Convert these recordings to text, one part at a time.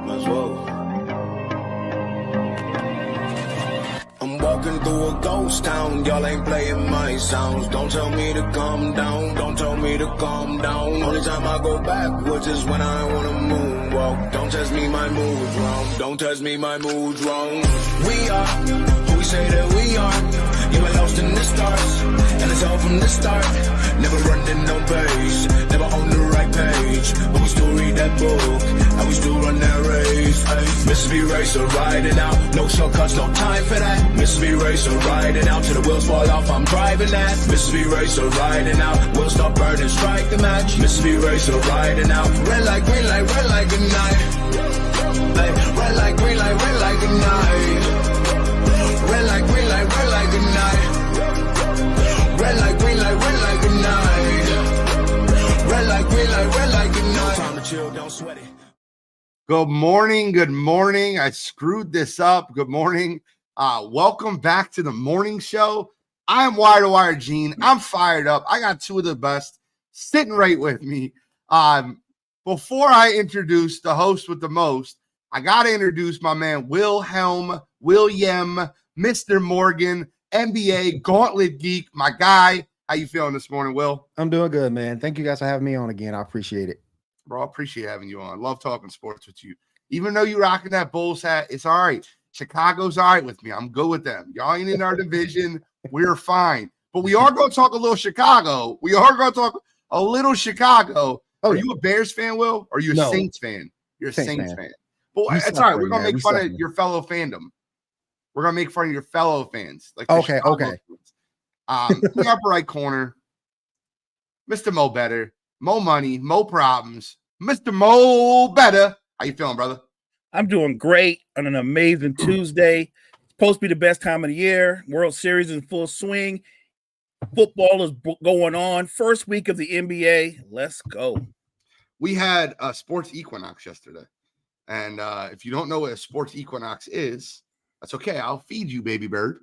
Might as well. I'm walking through a ghost town, y'all ain't playing my sounds. Don't tell me to calm down, don't tell me to calm down. Only time I go backwards is when I wanna moonwalk. Don't test me, my mood's wrong. Don't test me, my mood's wrong. We are who we say that we are. You were lost in the stars, and it's all from the start. Never running no pace, never on the right page. But we still read that book, and we still run that race. Mississippi Racer riding out, no shortcuts, no time for that. Mississippi Racer riding out, till the wheels fall off, I'm driving that. Mississippi Racer riding out, wheels stop burning, strike the match. Mississippi Racer riding out, red light, green light, red light, good night. Red light, green light, red light, good night. Red light, green light, red light, good night. Red light, green light, red light, good night. Red light, green light, red light, good night. Time to chill, don't sweat it. Good morning. Good morning. I screwed this up. Good morning. Welcome back to the morning show. I am Wire to Wire Gene. I'm fired up. I got two of the best sitting right with me. Before I introduce the host with the most, I got to introduce my man William, Mr. Morgan, NBA Gauntlet Geek, my guy. How you feeling this morning, Will? I'm doing good, man. Thank you guys for having me on again. I appreciate it. Bro, I appreciate having you on. Love talking sports with you. Even though you're rocking that Bulls hat, it's all right. Chicago's all right with me. I'm good with them. Y'all ain't in our division. We're fine. But we are going to talk a little Chicago. We are going to talk a little Chicago. Are you a Bears fan, Will? Or are you a Saints fan? You're a Saints fan. But it's all right. We're going to make fun of your fellow fandom. We're going to make fun of your fellow fans. Like okay. The upper right corner, Mr. Mo Better. Mo money, mo problems. Mr. Mo Better. How you feeling, brother? I'm doing great on an amazing Tuesday. It's supposed to be the best time of the year. World Series in full swing. Football is going on. First week of the NBA. Let's go. We had a sports equinox yesterday. And if you don't know what a sports equinox is, that's okay. I'll feed you, baby bird.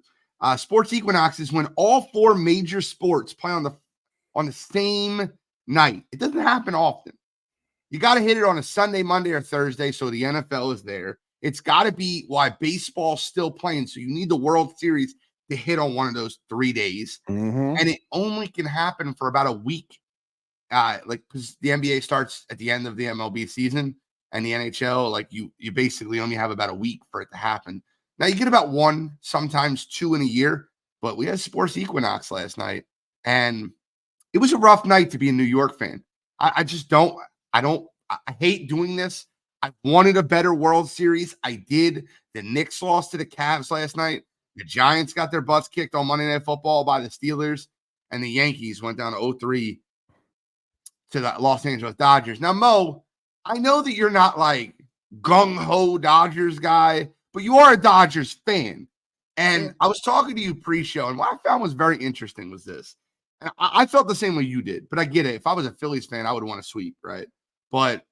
Sports equinox is when all four major sports play on the same night. It doesn't happen often. You got to hit it on a Sunday, Monday, or Thursday, so the NFL is there. It's got to be why baseball's still playing, so you need the World Series to hit on one of those 3 days. Mm-hmm. And it only can happen for about a week, because the NBA starts at the end of the MLB season, and the NHL, you basically only have about a week for it to happen. Now, you get about one, sometimes two in a year, but we had sports equinox last night, and it was a rough night to be a New York fan. I hate doing this. I wanted a better World Series. I did. The Knicks lost to the Cavs last night. The Giants got their butts kicked on Monday Night Football by the Steelers. And the Yankees went down to 0-3 to the Los Angeles Dodgers. Now, Mo, I know that you're not like gung-ho Dodgers guy, but you are a Dodgers fan. And I was talking to you pre-show, and what I found was very interesting was this. I felt the same way you did, but I get it. If I was a Phillies fan, I would want to sweep, right? But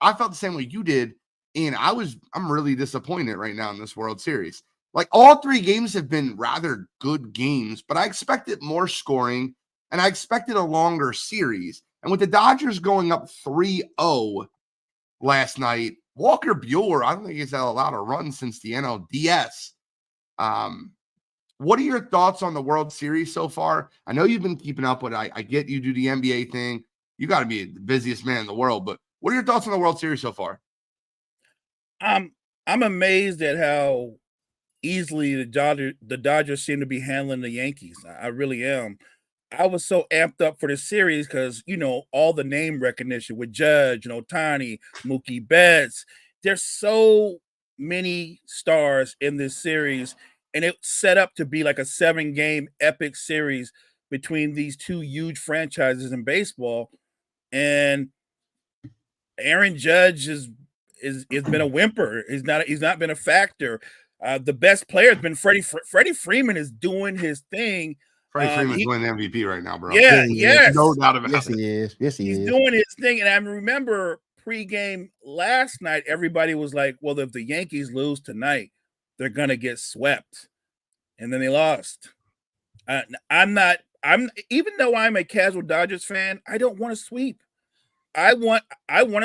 I felt the same way you did, and I'm really disappointed right now in this World Series. Like, all three games have been rather good games, but I expected more scoring, and I expected a longer series. And with the Dodgers going up 3-0 last night, Walker Buehler, I don't think he's had a lot of runs since the NLDS. What are your thoughts on the World Series so far? I know you've been keeping up with it. I get you do the NBA thing. You got to be the busiest man in the world. But what are your thoughts on the World Series so far? I'm amazed at how easily the Dodgers seem to be handling the Yankees. I really am. I was so amped up for the series because, all the name recognition with Judge, Ohtani, Mookie Betts. There's so many stars in this series. And it's set up to be like a 7-game epic series between these two huge franchises in baseball. And Aaron Judge has been a whimper. He's not been a factor. The best player has been Freddie Freeman is doing his thing. Freddie Freeman's winning MVP right now, bro. Yeah, yes. No doubt about it. Yes, he is. Yes, he is. He's doing his thing. And I remember pregame last night, everybody was like, well, if the Yankees lose tonight, they're going to get swept. And then they lost. Even though I'm a casual Dodgers fan, I don't want to sweep. I want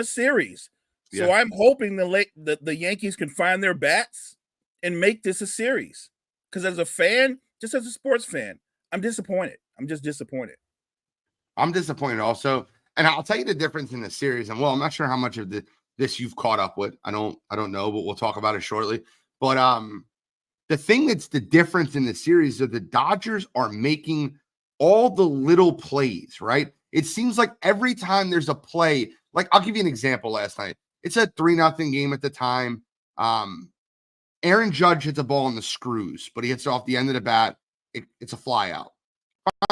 a series. So Yeah. I'm hoping the Yankees can find their bats and make this a series. Because as a fan, just as a sports fan, I'm disappointed. I'm just disappointed. I'm disappointed also. And I'll tell you the difference in the series. And well, I'm not sure how much of this you've caught up with. I don't know, but we'll talk about it shortly. But the thing that's the difference in the series is the Dodgers are making all the little plays, right? It seems like every time there's a play, like I'll give you an example last night. It's a 3-0 game at the time. Aaron Judge hits a ball in the screws, but he hits it off the end of the bat. It's a fly out.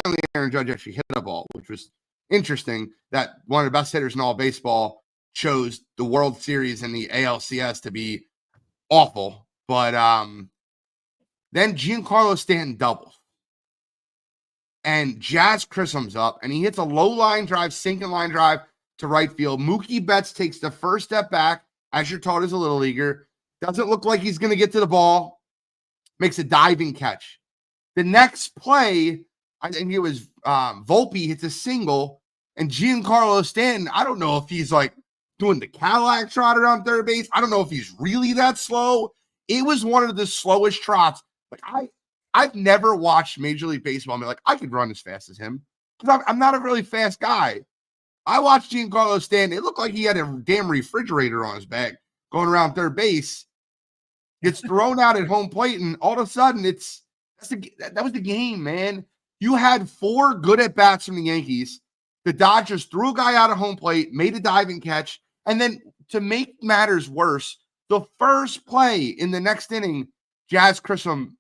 Finally, Aaron Judge actually hit a ball, which was interesting that one of the best hitters in all baseball chose the World Series and the ALCS to be awful. But then Giancarlo Stanton doubles. And Jazz Chisholm's up, and he hits a low line drive, sinking line drive to right field. Mookie Betts takes the first step back, as you're taught as a little leaguer. Doesn't look like he's going to get to the ball. Makes a diving catch. The next play, I think it was Volpe hits a single, and Giancarlo Stanton, I don't know if he's like doing the Cadillac trot around third base. I don't know if he's really that slow. It was one of the slowest trots. Like I've never watched Major League Baseball and be like, I could run as fast as him. Because I'm not a really fast guy. I watched Giancarlo Stanton. It looked like he had a damn refrigerator on his back going around third base. Gets thrown out at home plate, and all of a sudden, that was the game, man. You had 4 good at-bats from the Yankees. The Dodgers threw a guy out of home plate, made a diving catch, and then to make matters worse, the first play in the next inning, Jazz Chisholm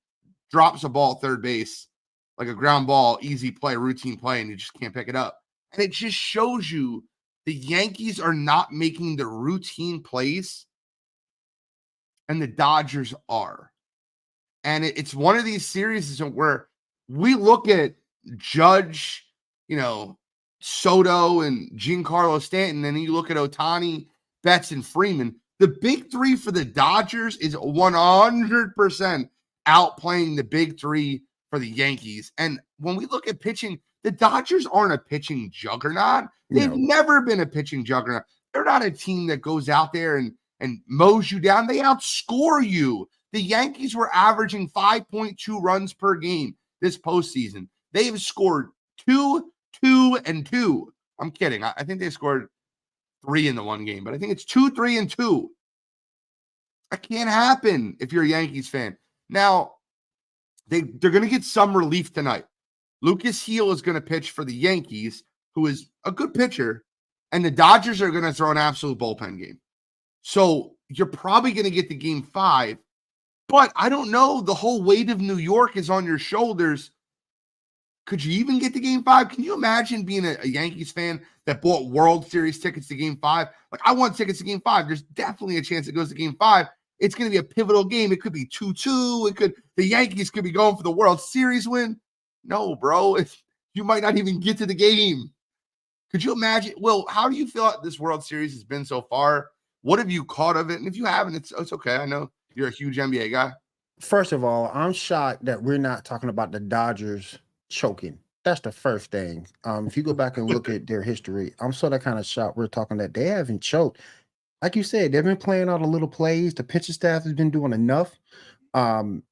drops a ball at third base, like a ground ball, easy play, routine play, and you just can't pick it up. And it just shows you the Yankees are not making the routine plays, and the Dodgers are. And it's one of these series where we look at Judge, Soto and Giancarlo Stanton, and then you look at Ohtani, Betts, and Freeman. The big three for the Dodgers is 100% outplaying the big three for the Yankees. And when we look at pitching, the Dodgers aren't a pitching juggernaut. They've never been a pitching juggernaut. They're not a team that goes out there and mows you down. They outscore you. The Yankees were averaging 5.2 runs per game this postseason. They have scored 2, 2, and 2. I'm kidding. I think they scored 3 in the one game, but I think it's 2, 3, and 2. That can't happen if you're a Yankees fan. Now, they're going to get some relief tonight. Lucas Heel is going to pitch for the Yankees, who is a good pitcher, and the Dodgers are going to throw an absolute bullpen game. So you're probably going to get to game 5, but I don't know. The whole weight of New York is on your shoulders. Could you even get to game 5? Can you imagine being a Yankees fan that bought World Series tickets to game 5? Like, I want tickets to game 5. There's definitely a chance it goes to game 5. It's going to be a pivotal game. It could be 2-2. The Yankees could be going for the World Series win. No, bro. You might not even get to the game. Could you imagine? Will, how do you feel like this World Series has been so far? What have you caught of it? And if you haven't, it's okay. I know you're a huge NBA guy. First of all, I'm shocked that we're not talking about the Dodgers choking. That's the first thing. If you go back and look at their history, I'm sort of kind of shocked we're talking that they haven't choked. Like you said, they've been playing all the little plays. The pitching staff has been doing enough.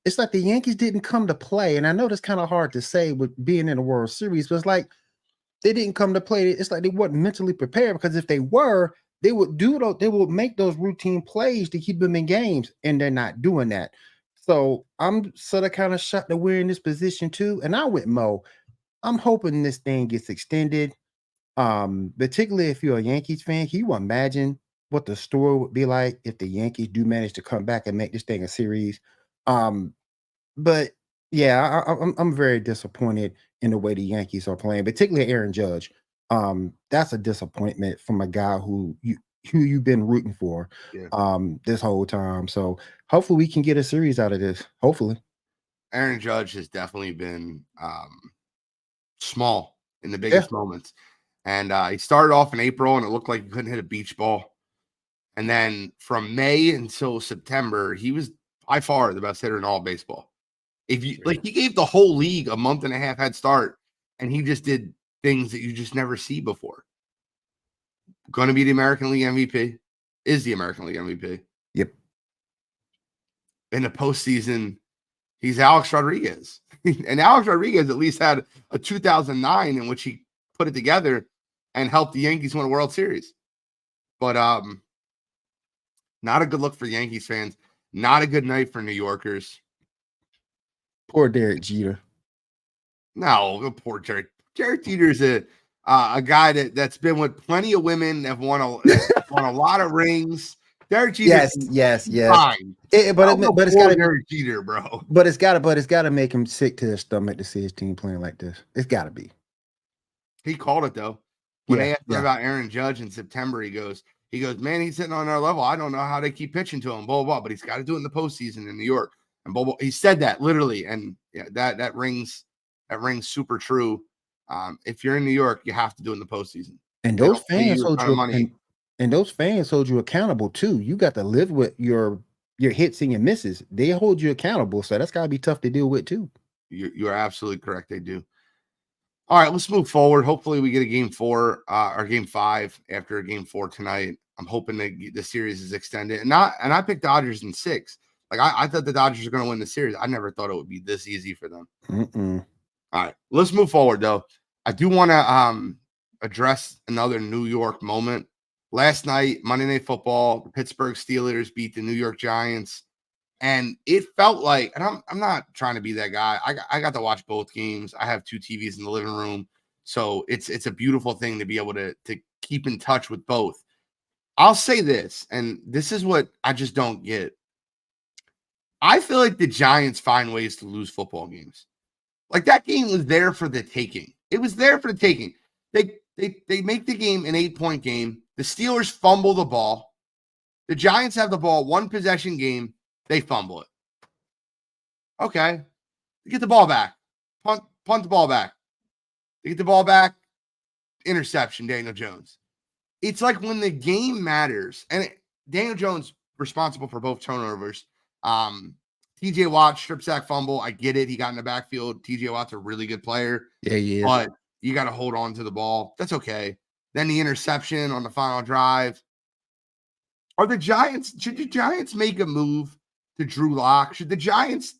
It's like the Yankees didn't come to play. And I know that's kind of hard to say with being in the World Series, but it's like they didn't come to play. It's like they weren't mentally prepared, because if they were, they would make those routine plays to keep them in games, and they're not doing that. So I'm sort of kind of shocked that we're in this position too. And I'm with Mo. I'm hoping this thing gets extended. Particularly if you're a Yankees fan, can you imagine what the story would be like if the Yankees do manage to come back and make this thing a series? But yeah, I'm very disappointed in the way the Yankees are playing, particularly Aaron Judge. That's a disappointment from a guy who you've been rooting for this whole time. So hopefully we can get a series out of this. Hopefully. Aaron Judge has definitely been small in the biggest moments. And he started off in April, and it looked like he couldn't hit a beach ball. And then from May until September, he was by far the best hitter in all baseball. He gave the whole league a month and a half head start, and he just did things that you just never see before. going to be the American League MVP, is the American League MVP. Yep. In the postseason, he's Alex Rodriguez. And Alex Rodriguez at least had a 2009 in which he put it together and helped the Yankees win a World Series. But not a good look for Yankees fans. Not a good night for New Yorkers. Poor Derek Jeter. No, poor Derek. Derek Jeter is a guy that's been with plenty of women, have won a lot of rings. Derek Jeter, yes. Fine. But it's got to Derek Jeter, bro. But it's got to make him sick to his stomach to see his team playing like this. It's got to be. He called it though. When they asked him about Aaron Judge in September, he goes, man, he's sitting on our level. I don't know how they keep pitching to him, blah, blah, blah, but he's got to do it in the postseason in New York. And blah, blah. He said that literally. And yeah, that rings super true. If you're in New York, you have to do it in the postseason. And those fans hold you and those fans hold you accountable too. You got to live with your hits and your misses. They hold you accountable. So that's gotta be tough to deal with too. You're absolutely correct. They do. All right, let's move forward. Hopefully we get a game 4 or game 5 after a game 4 tonight. I'm hoping that the series is extended. And I picked Dodgers in 6. Like I thought the Dodgers are going to win the series. I never thought it would be this easy for them. All right, let's move forward though. I do want to address another New York moment. Last night, Monday Night Football, the Pittsburgh Steelers beat the New York Giants. And it felt like, and I'm not trying to be that guy. I got to watch both games. I have 2 TVs in the living room. So it's a beautiful thing to be able to keep in touch with both. I'll say this, and this is what I just don't get. I feel like the Giants find ways to lose football games. Like that game was there for the taking. It was there for the taking. They make the game an 8-point game. The Steelers fumble the ball. The Giants have the ball, 1 possession game. They fumble it. Okay. They get the ball back. Punt the ball back. They get the ball back. Interception, Daniel Jones. It's like when the game matters, and Daniel Jones responsible for both turnovers. TJ Watt, strip sack fumble. I get it. He got in the backfield. TJ Watt's a really good player. Yeah, he is. But you got to hold on to the ball. That's okay. Then the interception on the final drive. Should the Giants make a move to Drew Lock? Should the Giants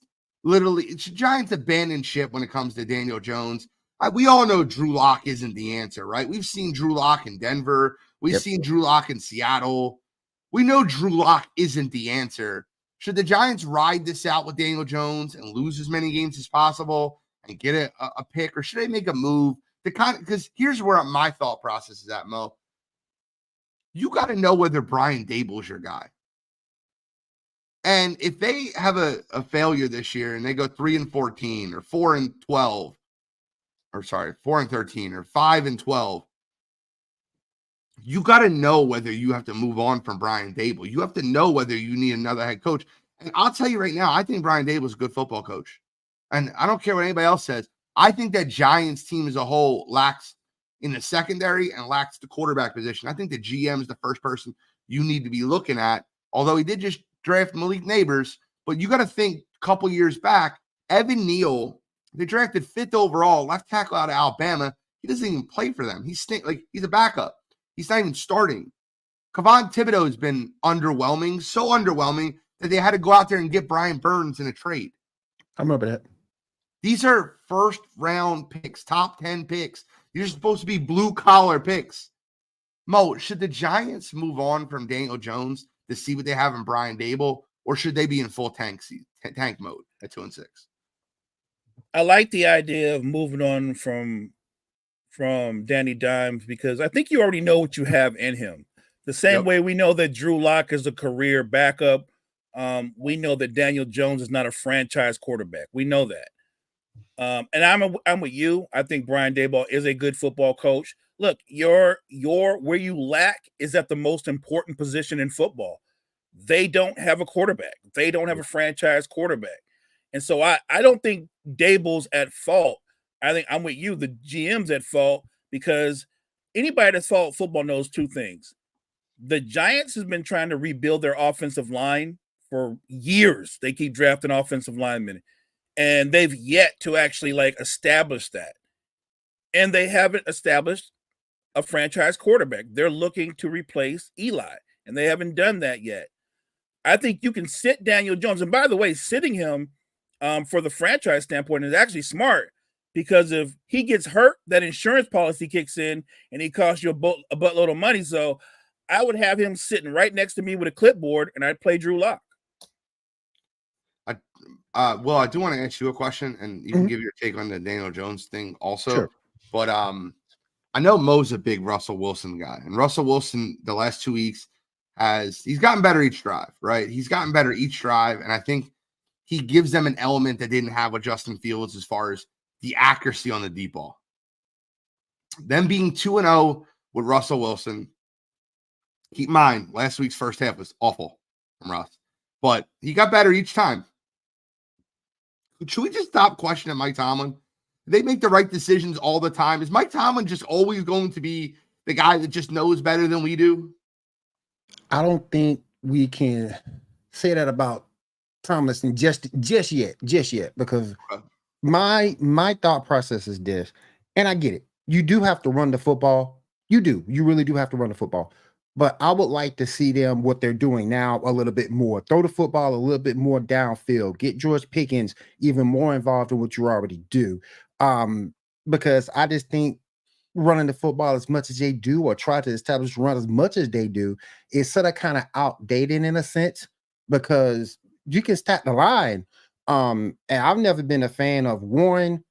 abandon ship when it comes to Daniel Jones? We all know Drew Lock isn't the answer, right? We've seen Drew Lock in Denver. We've seen Drew Lock in Seattle. We know Drew Lock isn't the answer. Should the Giants ride this out with Daniel Jones and lose as many games as possible and get a pick, or should they make a move to because here's where my thought process is at, Mo. You got to know whether Brian Daboll's your guy. And if they have a failure this year and they go 3-14 or 4-12, or sorry, 4-13 or 5-12, you got to know whether you have to move on from Brian Daboll. You have to know whether you need another head coach. And I'll tell you right now, I think Brian Daboll is a good football coach. And I don't care what anybody else says. I think that Giants team as a whole lacks in the secondary and lacks the quarterback position. I think the GM is the first person you need to be looking at, although he did just draft Malik Neighbors. But you got to think a couple years back, Evan Neal, they drafted 5th overall, left tackle out of Alabama. He doesn't even play for them. He's a backup. He's not even starting. Kevon Thibodeau has been underwhelming, so underwhelming that they had to go out there and get Brian Burns in a trade. I remember that. These are first-round picks, top 10 picks. You're supposed to be blue-collar picks. Mo, should the Giants move on from Daniel Jones to see what they have in Brian Daboll, or should they be in full tank mode at 2-6? I like the idea of moving on from Danny Dimes because I think you already know what you have in him. The same way we know that Drew Lock is a career backup. We know that Daniel Jones is not a franchise quarterback. We know that. And I'm with you. I think Brian Daboll is a good football coach. Look, your where you lack is at the most important position in football. They don't have a quarterback. They don't have a franchise quarterback. And so I don't think Daboll's at fault. I think I'm with you. The GM's at fault because anybody that's followed football knows 2 things. The Giants has been trying to rebuild their offensive line for years. They keep drafting offensive linemen, and they've yet to actually establish that. And they haven't established a franchise quarterback. They're looking to replace Eli, and they haven't done that yet. I think you can sit Daniel Jones. And by the way, sitting him for the franchise standpoint is actually smart, because if he gets hurt, that insurance policy kicks in and he costs you a buttload of money. So I would have him sitting right next to me with a clipboard, and I'd play Drew Lock. Well, I do want to ask you a question, and you can give your take on the Daniel Jones thing also. Sure. But I know Mo's a big Russell Wilson guy, and Russell Wilson the last 2 weeks he's gotten better each drive, right? He's gotten better each drive, and I think he gives them an element that didn't have with Justin Fields as far as the accuracy on the deep ball. Them being 2-0 with Russell Wilson. Keep in mind, last week's first half was awful from Russ, but he got better each time. Should we just stop questioning Mike Tomlin? They make the right decisions all the time. Is Mike Tomlin just always going to be the guy that just knows better than we do? I don't think we can say that about Tomlinson just yet, because my thought process is this, and I get it. You do have to run the football. You really do have to run the football. But I would like to see them, what they're doing now, a little bit more. Throw the football a little bit more downfield. Get George Pickens even more involved in what you already do. Because I just think running the football as much as they do, or try to establish run as much as they do, is sort of kind of outdated in a sense, because you can stack the line. And I've never been a fan of Warren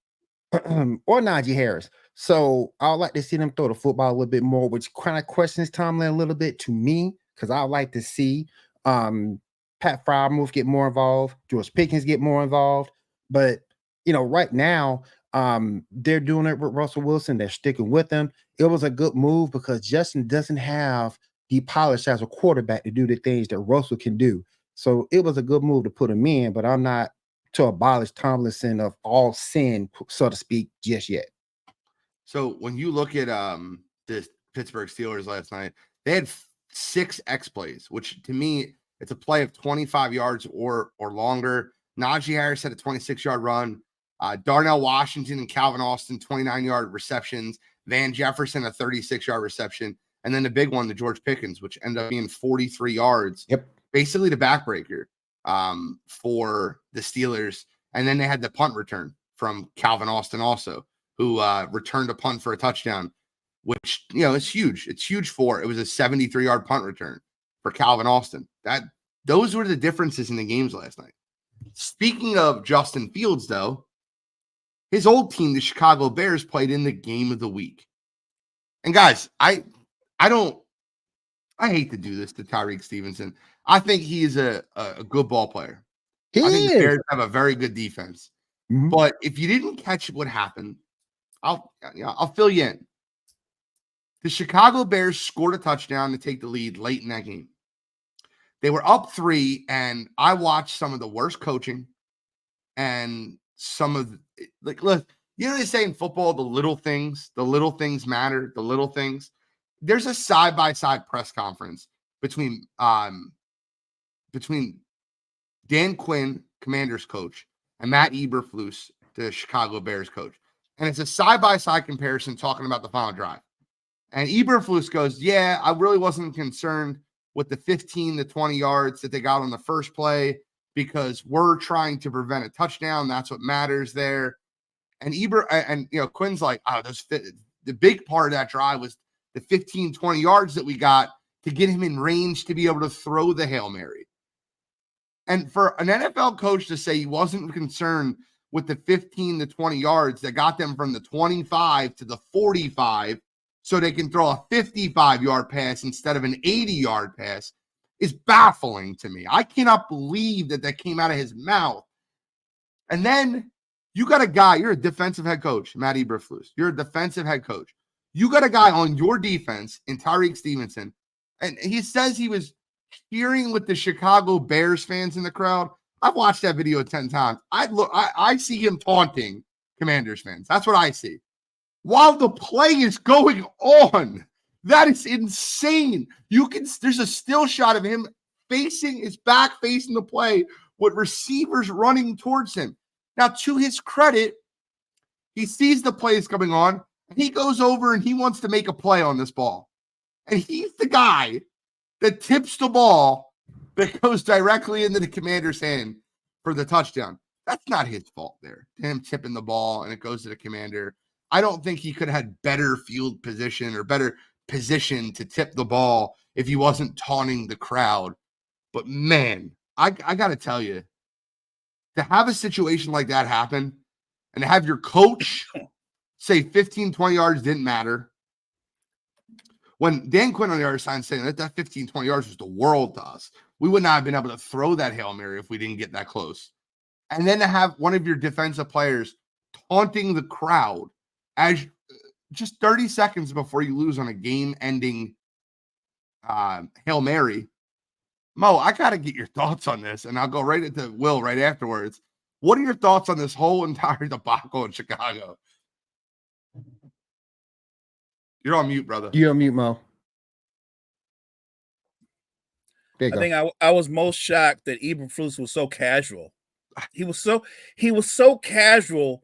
or Najee Harris. So I would like to see them throw the football a little bit more, which kind of questions Tomlin a little bit to me, because I would like to see Pat Freiermuth get more involved, George Pickens get more involved. But, right now, they're doing it with Russell Wilson. They're sticking with him. It was a good move because Justin doesn't have the polish as a quarterback to do the things that Russell can do. So it was a good move to put him in, but I'm not to abolish Tomlinson of all sin, so to speak, just yet. So when you look at the Pittsburgh Steelers last night, they had 6 X plays, which to me, it's a play of 25 yards or longer. Najee Harris had a 26-yard run. Darnell Washington and Calvin Austin, 29-yard receptions. Van Jefferson, a 36-yard reception. And then the big one, the George Pickens, which ended up being 43 yards. Yep. Basically the backbreaker for the Steelers. And then they had the punt return from Calvin Austin also, who returned a punt for a touchdown, which, is huge. It was a 73-yard punt return for Calvin Austin. Those were the differences in the games last night. Speaking of Justin Fields, though, his old team, the Chicago Bears, played in the game of the week. And guys, I hate to do this to Tyreek Stevenson. I think he is a good ball player. I think the Bears have a very good defense. Mm-hmm. But if you didn't catch what happened, I'll fill you in. The Chicago Bears scored a touchdown to take the lead late in that game. They were up 3, and I watched some of the worst coaching and some of look, they say in football, the little things matter, the little things. There's a side-by-side press conference between Dan Quinn, Commanders coach, and Matt Eberflus, the Chicago Bears coach. And it's a side-by-side comparison talking about the final drive. And Eberflus goes, yeah, I really wasn't concerned with the 15 to 20 yards that they got on the first play because we're trying to prevent a touchdown. That's what matters there. And Quinn's like, the big part of that drive was the 15, 20 yards that we got to get him in range to be able to throw the Hail Mary. And for an NFL coach to say he wasn't concerned with the 15 to 20 yards that got them from the 25 to the 45 so they can throw a 55-yard pass instead of an 80-yard pass is baffling to me. I cannot believe that came out of his mouth. And then you got a guy, you're a defensive head coach, Matt Eberflus. You're a defensive head coach. You got a guy on your defense in Tyreek Stevenson, and he says he was cheering with the Chicago Bears fans in the crowd. I've watched that video 10 times. I see him taunting Commanders fans. That's what I see. While the play is going on. That is insane. There's a still shot of him facing the play with receivers running towards him. Now, to his credit, he sees the plays coming on, He goes over and he wants to make a play on this ball. And he's the guy that tips the ball that goes directly into the Commander's hand for the touchdown. That's not his fault there. Him tipping the ball and it goes to the Commander. I don't think he could have had better field position or better position to tip the ball if he wasn't taunting the crowd. But man, I got to tell you, to have a situation like that happen and to have your coach say 15, 20 yards didn't matter. When Dan Quinn on the other side saying that 15, 20 yards was the world to us, we would not have been able to throw that Hail Mary if we didn't get that close. And then to have one of your defensive players taunting the crowd as just 30 seconds before you lose on a game-ending Hail Mary. Mo, I got to get your thoughts on this, and I'll go right into Will right afterwards. What are your thoughts on this whole entire debacle in Chicago? You're on mute, brother. You're on mute, Mo. There you I go. think I was most shocked that Eberflus was so casual. He was so casual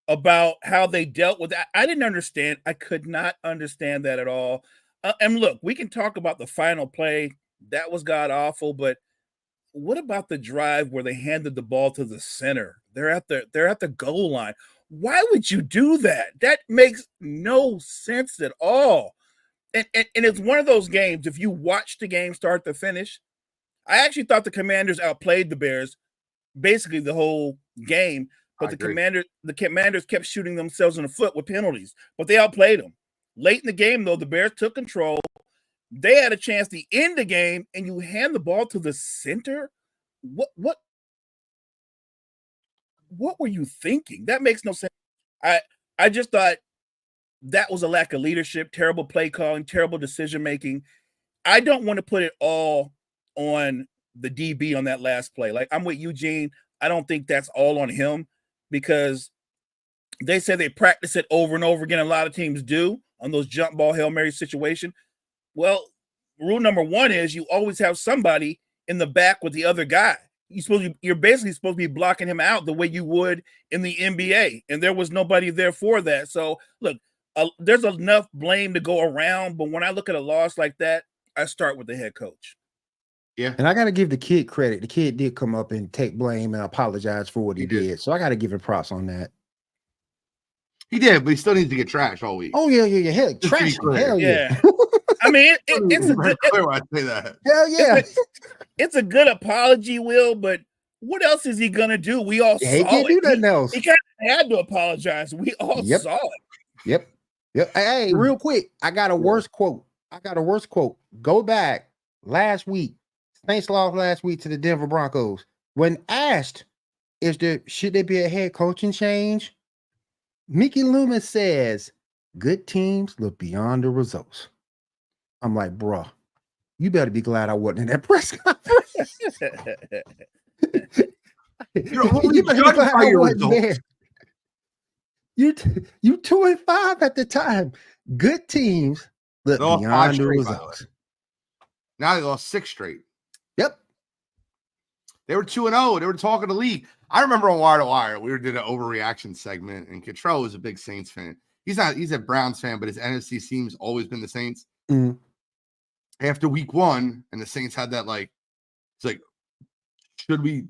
about how they dealt with that. I didn't understand. I could not understand that at all. And look, we can talk about the final play. That was god awful, but what about the drive where they handed the ball to the center? They're at the goal line. Why would you do that? That makes no sense at all. And it's one of those games, if you watch the game start to finish, I actually thought the Commanders outplayed the Bears basically the whole game, but the Commanders kept shooting themselves in the foot with penalties, but they outplayed them. Late in the game, though, the Bears took control. They had a chance to end the game, and you hand the ball to the center? What were you thinking? That makes no sense. I just thought that was a lack of leadership, terrible play calling, terrible decision making. I don't want to put it all on the DB on that last play. Like, I'm with Eugene. I don't think that's all on him because they say they practice it over and over again. A lot of teams do on those jump ball Hail Mary situation. Well, rule number one is you always have somebody in the back with the other guy. You're basically supposed to be blocking him out the way you would in the NBA, and there was nobody there for that. So, look, there's enough blame to go around, but when I look at a loss like that, I start with the head coach. Yeah. And I got to give the kid credit. The kid did come up and take blame and apologize for what he did. So I got to give him props on that. He did, but he still needs to get trashed all week. Oh, yeah. Hell, trash. Hell yeah. I mean, it's a good. Clear when I say that. Hell yeah. It's a good apology, Will, but what else is he going to do? We all saw he can't do nothing else. He kind of had to apologize. We all saw it. Yep. Hey, real quick, I got a worse quote. Go back last week. Saints lost last week to the Denver Broncos. When asked, should there be a head coaching change? Mickey Loomis says, good teams look beyond the results. I'm like, bro, you better be glad I wasn't in that press conference. You better be glad I wasn't there. You 2-5 at the time. Good teams look beyond the results. Now they lost 6 straight. Yep. They were 2-0. They were talking the league. I remember on Wire to Wire, we did an overreaction segment, and Cottrell was a big Saints fan. He's a Browns fan, but his NFC team's always been the Saints. Mm-hmm. After week 1, and the Saints had that, it's like, should we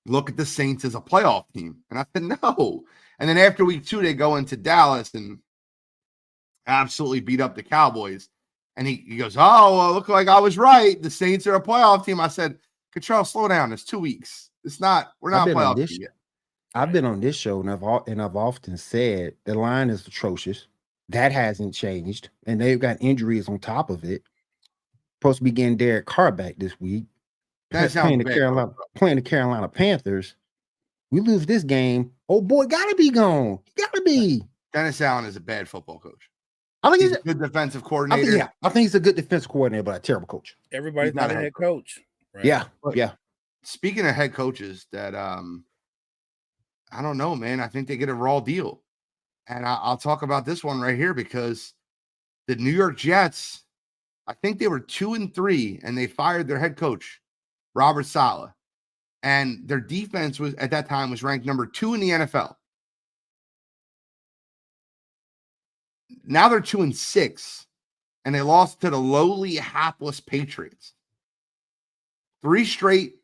look at the Saints as a playoff team? And I said, no. And then after week 2, they go into Dallas and absolutely beat up the Cowboys. And he goes, oh, well, look like I was right. The Saints are a playoff team. I said, Cottrell, slow down. It's 2 weeks. We're not a playoff team yet. I've been on this show, and I've often said the line is atrocious. That hasn't changed. And they've got injuries on top of it. Supposed to be getting Derek Carr back this week. Playing the Carolina Panthers. We lose this game. Oh boy, gotta be gone. Gotta be. Dennis Allen is a bad football coach. I think he's a good defensive coordinator. I think he's a good defensive coordinator, but a terrible coach. Everybody's not a head coach. Right? Yeah. Speaking of head coaches, that I don't know, man. I think they get a raw deal, and I'll talk about this one right here because the New York Jets. I think they were 2-3, and they fired their head coach, Robert Saleh. And their defense was at that time was ranked number 2 in the NFL. now they're 2-6, and they lost to the lowly, hapless Patriots. 3 straight.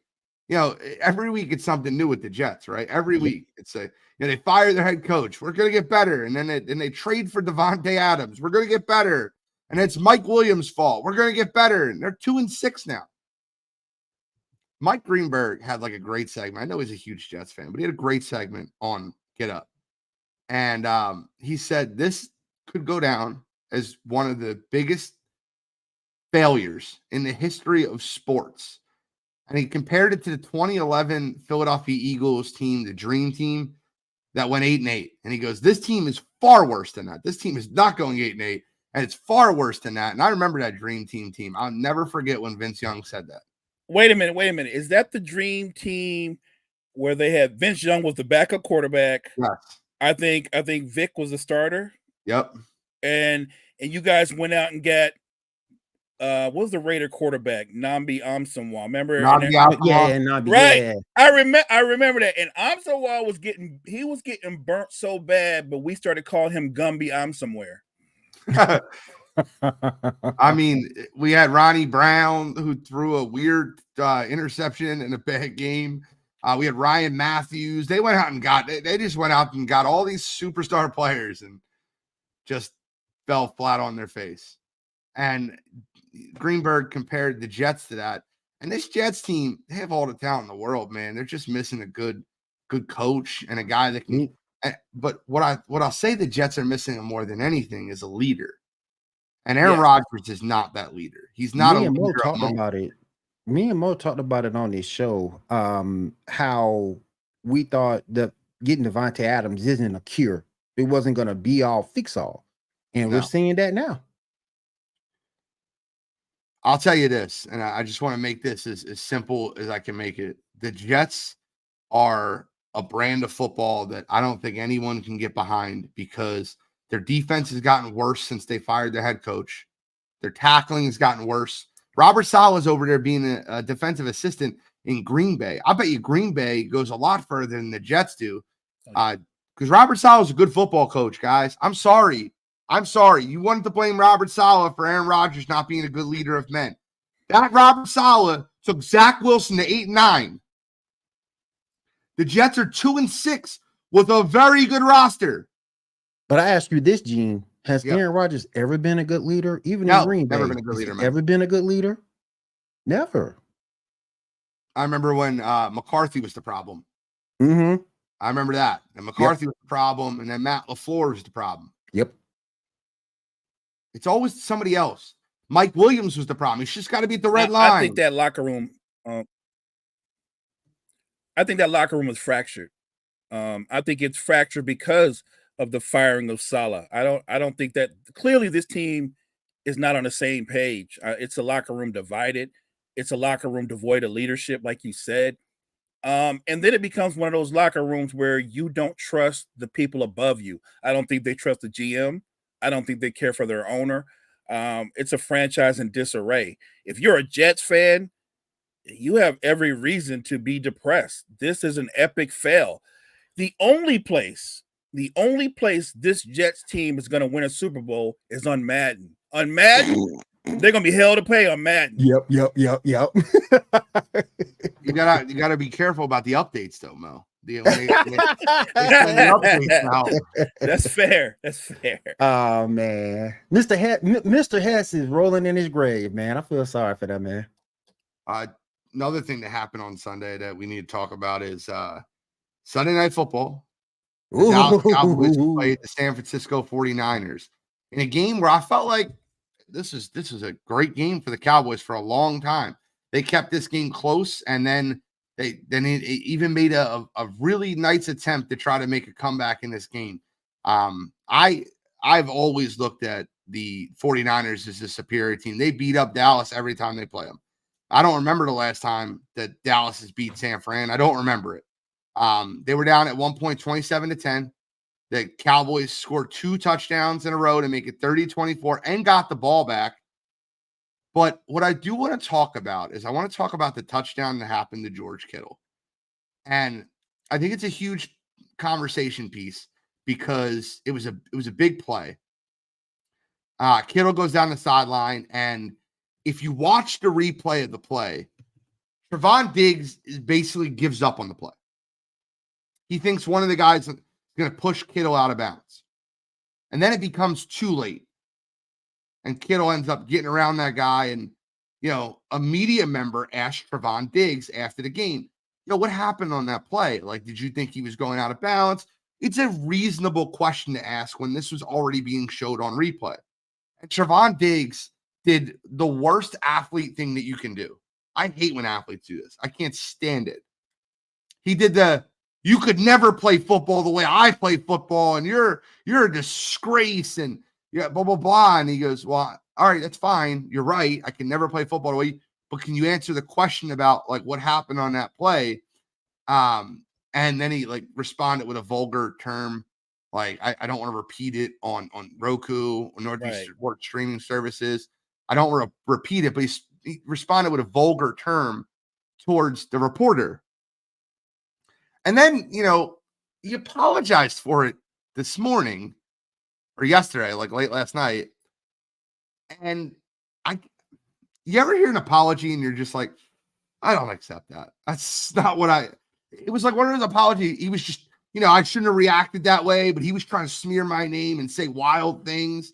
Every week it's something new with the Jets, right? Every week it's they fire their head coach. We're gonna get better, and then they trade for Devontae Adams. We're gonna get better, and it's Mike Williams' fault. We're gonna get better, and they're 2-6 now. Mike Greenberg had like a great segment. I know he's a huge Jets fan, but he had a great segment on Get Up, and he said this could go down as one of the biggest failures in the history of sports. And he compared it to the 2011 Philadelphia Eagles team, the Dream Team, that went 8-8. And he goes, this team is far worse than that. This team is not going 8-8, and it's far worse than that. And I remember that Dream Team. I'll never forget when Vince Young said that. Wait a minute. Is that the Dream Team where they had Vince Young was the backup quarterback? Yes. I think Vic was the starter. Yep. And you guys went out and got what was the Raider quarterback? Nnamdi Asomugha. Remember? Nnamdi. Right. Yeah. I remember that. And Asomugha was getting burnt so bad, but we started calling him Gumby I'm somewhere. I mean, we had Ronnie Brown who threw a weird interception in a bad game. We had Ryan Matthews. They went out and they just went out and got all these superstar players and just fell flat on their face. And Greenberg compared the Jets to that. And this Jets team, they have all the talent in the world, man. They're just missing a good coach and a guy that can. But what I'll say the Jets are missing more than anything is a leader. And Aaron Rodgers is not that leader. He's not a leader. Me and Mo talked about it on this show. How we thought that getting Devontae Adams isn't a cure. It wasn't going to be all fix all. And we're seeing that now. I'll tell you this, and I just want to make this as simple as I can make it. The Jets are a brand of football that I don't think anyone can get behind because their defense has gotten worse since they fired their head coach. Their tackling has gotten worse. Robert Saleh's over there being a defensive assistant in Green Bay. I bet you Green Bay goes a lot further than the Jets do because Robert Saleh is a good football coach, guys. I'm sorry. You wanted to blame Robert Saleh for Aaron Rodgers not being a good leader of men. That Robert Saleh took Zach Wilson to 8-9. The Jets are 2-6 with a very good roster. But I ask you this, Gene. Has Aaron Rodgers ever been a good leader? Even in Green Bay? Never been a good leader, man. Ever been a good leader? Never. I remember when McCarthy was the problem. Mm-hmm. I remember that. And McCarthy was the problem, and then Matt LaFleur was the problem. Yep. It's always somebody else. Mike Williams was the problem. He's just got to beat the red line. I think that locker room. I think that locker room was fractured. I think it's fractured because of the firing of Saleh. I don't think that clearly this team is not on the same page. It's a locker room divided. It's a locker room devoid of leadership, like you said. And then it becomes one of those locker rooms where you don't trust the people above you. I don't think they trust the GM. I don't think they care for their owner. It's a franchise in disarray. If you're a Jets fan, you have every reason to be depressed. This is an epic fail. The only place this Jets team is going to win a Super Bowl is on Madden. On Madden, they're going to be hell to pay on Madden. Yep. You gotta be careful about the updates, though, Mo. That's fair. Oh man, Mr. Hess is rolling in his grave, man. I feel sorry for that man. Another thing that happened on Sunday that we need to talk about is Sunday Night Football. The Dallas Cowboys played the San Francisco 49ers in a game where I felt like this is a great game for the Cowboys for a long time. They kept this game close, and then it even made a really nice attempt to try to make a comeback in this game. I've always looked at the 49ers as a superior team. They beat up Dallas every time they play them. I don't remember the last time that Dallas has beat San Fran. I don't remember it. They were down at one point 27-10. The Cowboys scored 2 touchdowns in a row to make it 30-24 and got the ball back. But what I do want to talk about is I want to talk about the touchdown that happened to George Kittle. And I think it's a huge conversation piece because it was a big play. Kittle goes down the sideline, and if you watch the replay of the play, Trevon Diggs basically gives up on the play. He thinks one of the guys is going to push Kittle out of bounds. And then it becomes too late. And Kittle ends up getting around that guy. And, a media member asked Trevon Diggs after the game, what happened on that play? Like, did you think he was going out of bounds? It's a reasonable question to ask when this was already being showed on replay. And Trevon Diggs did the worst athlete thing that you can do. I hate when athletes do this. I can't stand it. He did you could never play football the way I play football, and you're a disgrace, and blah, blah, blah. And he goes, well, all right, that's fine. You're right. I can never play football the way, but can you answer the question about like what happened on that play? And then he like responded with a vulgar term. Like, I don't want to repeat it on Roku or Northeast Sports streaming services. I don't want to repeat it, but he responded with a vulgar term towards the reporter. And then, he apologized for it this morning or yesterday, like late last night. And you ever hear an apology and you're just like, I don't accept that. That's not what it was like one of his apologies. He was just, I shouldn't have reacted that way, but he was trying to smear my name and say wild things.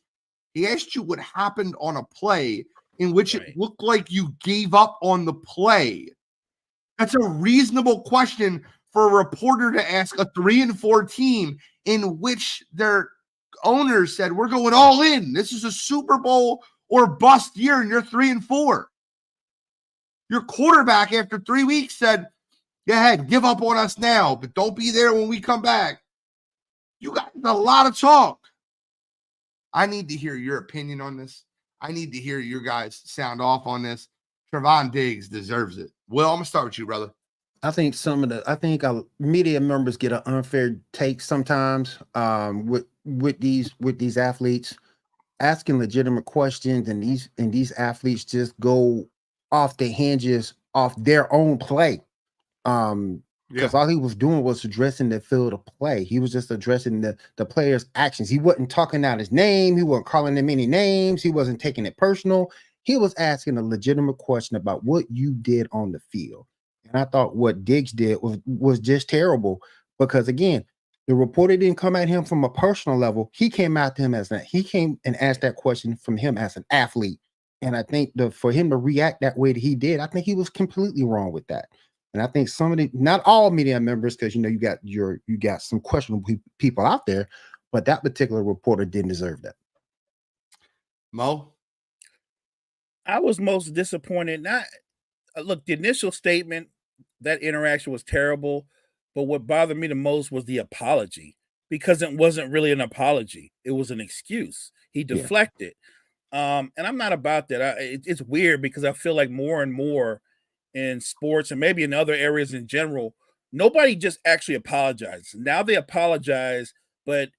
He asked you what happened on a play in which it looked like you gave up on the play. That's a reasonable question for a reporter to ask a 3-4 team in which their owners said, we're going all in. This is a Super Bowl or bust year, and you're 3-4. Your quarterback after 3 weeks said, go ahead, give up on us now, but don't be there when we come back. You got a lot of talk. I need to hear your opinion on this. I need to hear your guys sound off on this. Trevon Diggs deserves it. Will, I'm going to start with you, brother. I think media members get an unfair take sometimes with these athletes asking legitimate questions, and these athletes just go off the hinges off their own play. Because all he was doing was addressing the field of play. He was just addressing the player's actions. He wasn't talking out his name. He wasn't calling them any names. He wasn't taking it personal. He was asking a legitimate question about what you did on the field. And I thought what Diggs did was just terrible, because again, the reporter didn't come at him from a personal level. He came at him he came and asked that question from him as an athlete. And I think for him to react that way that he did, I think he was completely wrong with that. And I think not all media members, because you got some questionable people out there, but that particular reporter didn't deserve that. Mo? I was most disappointed. Look, the initial statement, that interaction was terrible, but what bothered me the most was the apology, because it wasn't really an apology. It was an excuse. He deflected. And I'm not about that. It's weird, because I feel like more and more in sports, and maybe in other areas in general, nobody just actually apologizes. Now they apologize, but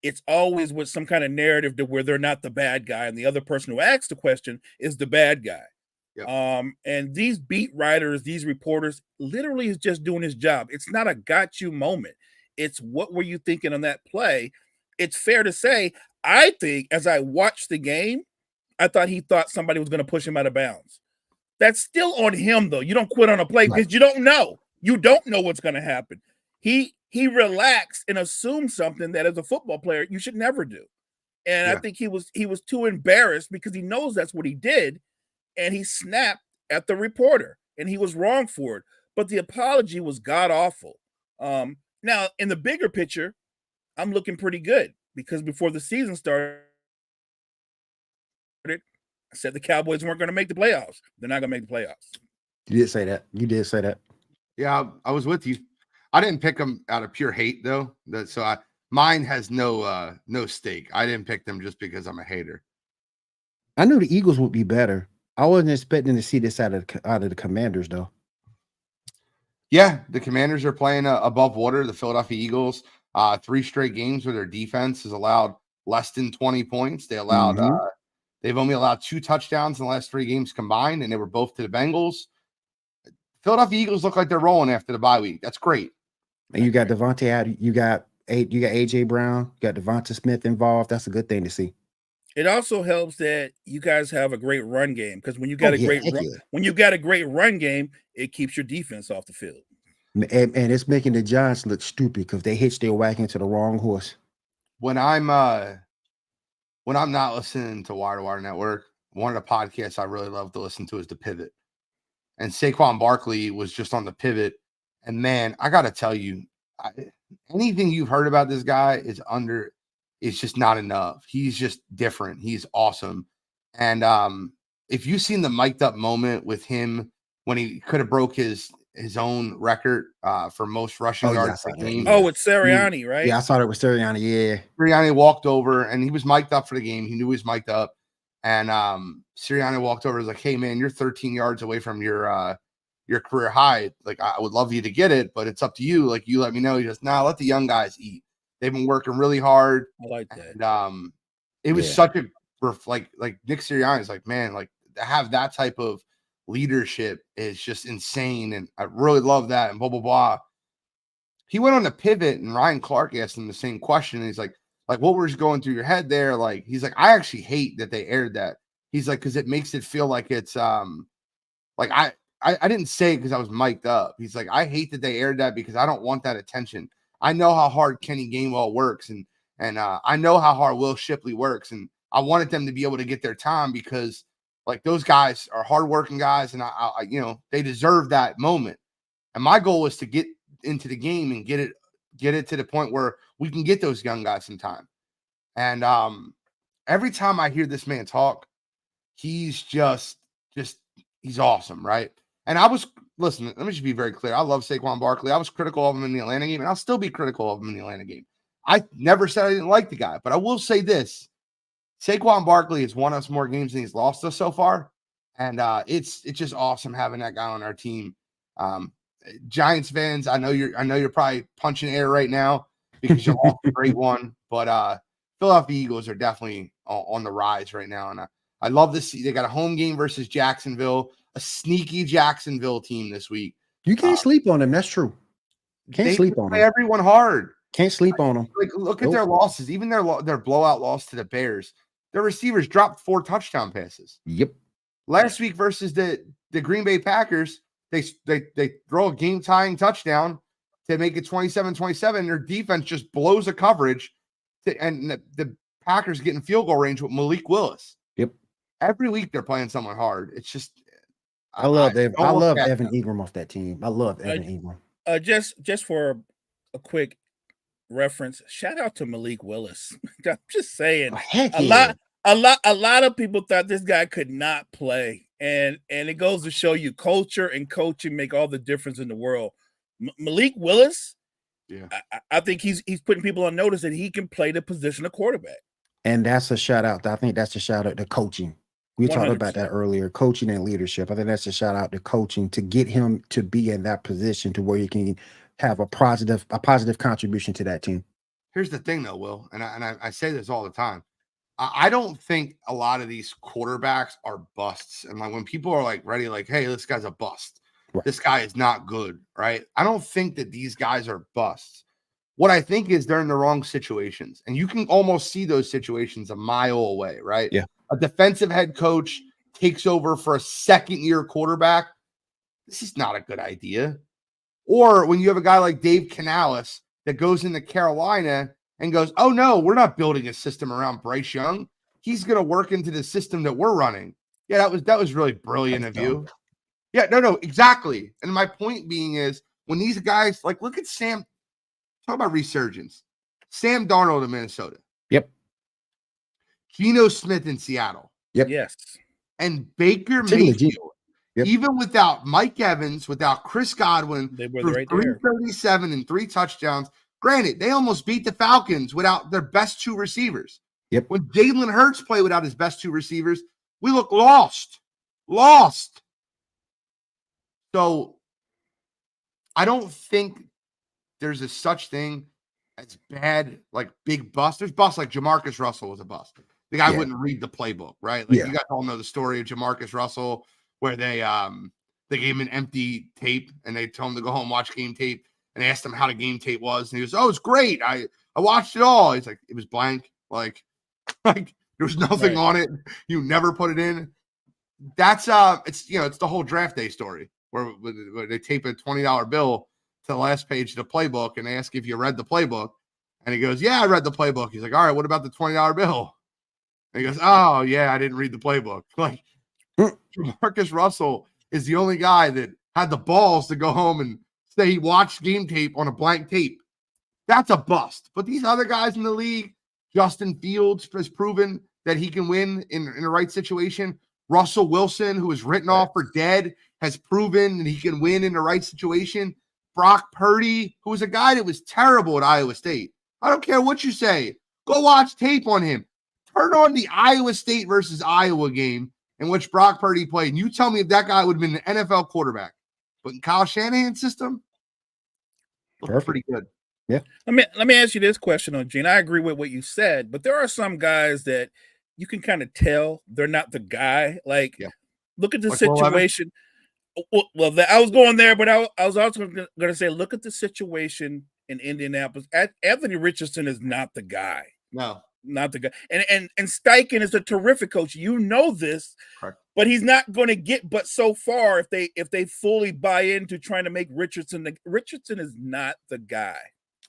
it's always with some kind of narrative to where they're not the bad guy, and the other person who asked the question is the bad guy. Yep. And these beat writers, these reporters, literally is just doing his job. It's not a got you moment. It's what were you thinking on that play? It's fair to say, I think as I watched the game, I thought he thought somebody was going to push him out of bounds. That's still on him, though. You don't quit on a play because you don't know. You don't know what's going to happen. He relaxed and assumed something that as a football player you should never do. And I think he was too embarrassed, because he knows that's what he did, and he snapped at the reporter, and he was wrong for it. But the apology was god awful. Now, in the bigger picture, I'm looking pretty good, because before the season started, I said the Cowboys weren't going to make the playoffs. They're not going to make the playoffs. You did say that. Yeah, I was with you. I didn't pick them out of pure hate, though. Mine has no stake. I didn't pick them just because I'm a hater. I knew the Eagles would be better. I wasn't expecting to see this out of the Commanders, though. Yeah, the Commanders are playing above water. The Philadelphia Eagles, 3 straight games where their defense has allowed less than 20 points. They've only allowed 2 touchdowns in the last 3 games combined, and they were both to the Bengals. Philadelphia Eagles look like they're rolling after the bye week. That's great. And you got Devontae out. You got AJ Brown. You got Devonta Smith involved. That's a good thing to see. It also helps that you guys have a great run game because when you got Oh yeah, heck yeah. when you got a great run game, it keeps your defense off the field. And it's making the Giants look stupid because they hitched their wagon to the wrong horse. When I'm not listening to Wire to Wire Network, one of the podcasts I really love to listen to is The Pivot. And Saquon Barkley was just on The Pivot. And man, I got to tell you, anything you've heard about this guy it's just not enough. He's just different. He's awesome. And if you've seen the mic'd up moment with him when he could have broke his own record for most rushing yards per game. Oh, with Sirianni, right? Yeah, I saw that with Sirianni. Yeah. Sirianni walked over and he was mic'd up for the game. He knew he was mic'd up. And Sirianni walked over and was like, hey, man, you're 13 yards away from your career high. Like, I would love you to get it, but it's up to you. Like, you let me know. He goes, nah, let the young guys eat. They've been working really hard. I like that. And, it was such a like Nick Sirianni is like, man, like to have that type of leadership is just insane. And I really love that. And blah, blah, blah. He went on The Pivot and Ryan Clark asked him the same question. And he's like, what was going through your head there? Like, he's like, I actually hate that they aired that. He's like, because it makes it feel like it's like I didn't say it because I was mic'd up. He's like, I hate that they aired that because I don't want that attention. I know how hard Kenny Gainwell works, and I know how hard Will Shipley works, and I wanted them to be able to get their time because like those guys are hardworking guys, and I they deserve that moment. And my goal was to get into the game and get it to the point where we can get those young guys some time. And every time I hear this man talk, he's just he's awesome, right? And listen, let me just be very clear. I love Saquon Barkley. I was critical of him in the Atlanta game, and I'll still be critical of him in the Atlanta game. I never said I didn't like the guy, but I will say this. Saquon Barkley has won us more games than he's lost us so far. And it's just awesome having that guy on our team. Giants fans, I know you're probably punching air right now because you're off a great one, but Philadelphia Eagles are definitely on the rise right now. And I love to see they got a home game versus Jacksonville, a sneaky Jacksonville team this week. You can't sleep on them. That's true. Can't sleep on them. Everyone hard. Can't sleep on them. Like, look at their losses, even their blowout loss to the Bears. Their receivers dropped 4 touchdown passes. Yep. Last week versus the Green Bay Packers, they throw a game-tying touchdown to make it 27-27. Their defense just blows a coverage, and the Packers get in field goal range with Malik Willis. Yep. Every week they're playing someone hard. It's just I love Evan Ingram off that team. I love Evan Ingram. Just for a quick reference, shout out to Malik Willis. I'm just saying, a lot of people thought this guy could not play, and it goes to show you culture and coaching make all the difference in the world. Malik Willis, yeah, I think he's putting people on notice that he can play the position of quarterback. And that's a shout out. I think that's a shout out to coaching. We 100%. Talked about that earlier, coaching and leadership. I think that's a shout out to coaching to get him to be in that position to where he can have a positive contribution to that team. Here's the thing, though, Will, and I say this all the time. I don't think a lot of these quarterbacks are busts. And like when people are like ready, like, hey, this guy's a bust. Right. This guy is not good, right? I don't think that these guys are busts. What I think is they're in the wrong situations. And you can almost see those situations a mile away, right? Yeah. A defensive head coach takes over for a second-year quarterback. This is not a good idea. Or when you have a guy like Dave Canales that goes into Carolina and goes, oh, no, we're not building a system around Bryce Young. He's going to work into the system that we're running. Yeah, that was really brilliant of you. Yeah, no, exactly. And my point being is when these guys, like, look at Sam. Talk about resurgence. Sam Darnold in Minnesota. Yep. Geno Smith in Seattle. Yep. Yes. And Baker Mayfield. Yep. Even without Mike Evans, without Chris Godwin, they were right 337 and 3 touchdowns. Granted, they almost beat the Falcons without their best 2 receivers. Yep. When Jalen Hurts played without his best 2 receivers, we look lost. Lost. So I don't think there's a such thing as bad, like big bust. There's busts like Jamarcus Russell was a bust. The guy wouldn't read the playbook, right? Like you guys all know the story of Jamarcus Russell where they gave him an empty tape and they told him to go home and watch game tape and they asked him how the game tape was. And he goes, oh, it's great. I watched it all. He's like, it was blank. Like There's nothing Right. on it. You never put it in. That's it's it's the whole draft day story where they tape a $20 bill to the last page of the playbook and they ask if you read the playbook, and he goes, "Yeah, I read the playbook." He's like, "All right, what about the $20 bill?" And he goes, "Oh yeah, I didn't read the playbook." Like Marcus Russell is the only guy that had the balls to go home and say he watched game tape on a blank tape. That's a bust. But these other guys in the league, Justin Fields has proven that he can win in the right situation. Russell Wilson, who is written off for dead, has proven that he can win in the right situation. Brock Purdy, who was a guy that was terrible at Iowa State. I don't care what you say. Go watch tape on him. Turn on the Iowa State versus Iowa game in which Brock Purdy played, and you tell me if that guy would have been an NFL quarterback. But in Kyle Shanahan's system, looked pretty good. Yeah. Let me ask you this question on Gene. I agree with what you said, but there are some guys that you can kind of tell they're not the guy. Like, look at the Like Will Levis? situation. Well, I was going there, but I was also going to say, look at the situation in Indianapolis. Anthony Richardson is not the guy. No. Not the guy. And Steichen is a terrific coach. You know this, Correct. but he's not going to get but so far if they fully buy into trying to make Richardson is not the guy.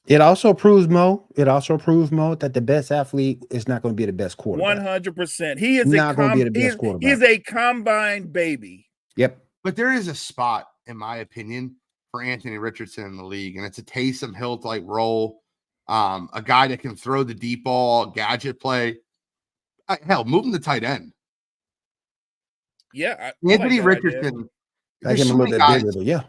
It also proves, Mo, that the best athlete is not going to be the best quarterback. 100%. He is not going to be the best quarterback. He is a combine baby. Yep. But there is a spot, in my opinion, for Anthony Richardson in the league, and it's a Taysom Hill-type role. A guy that can throw the deep ball, gadget play. Hell, move him to tight end. Yeah. Anthony Richardson. I give him a little bit bigger, but yeah.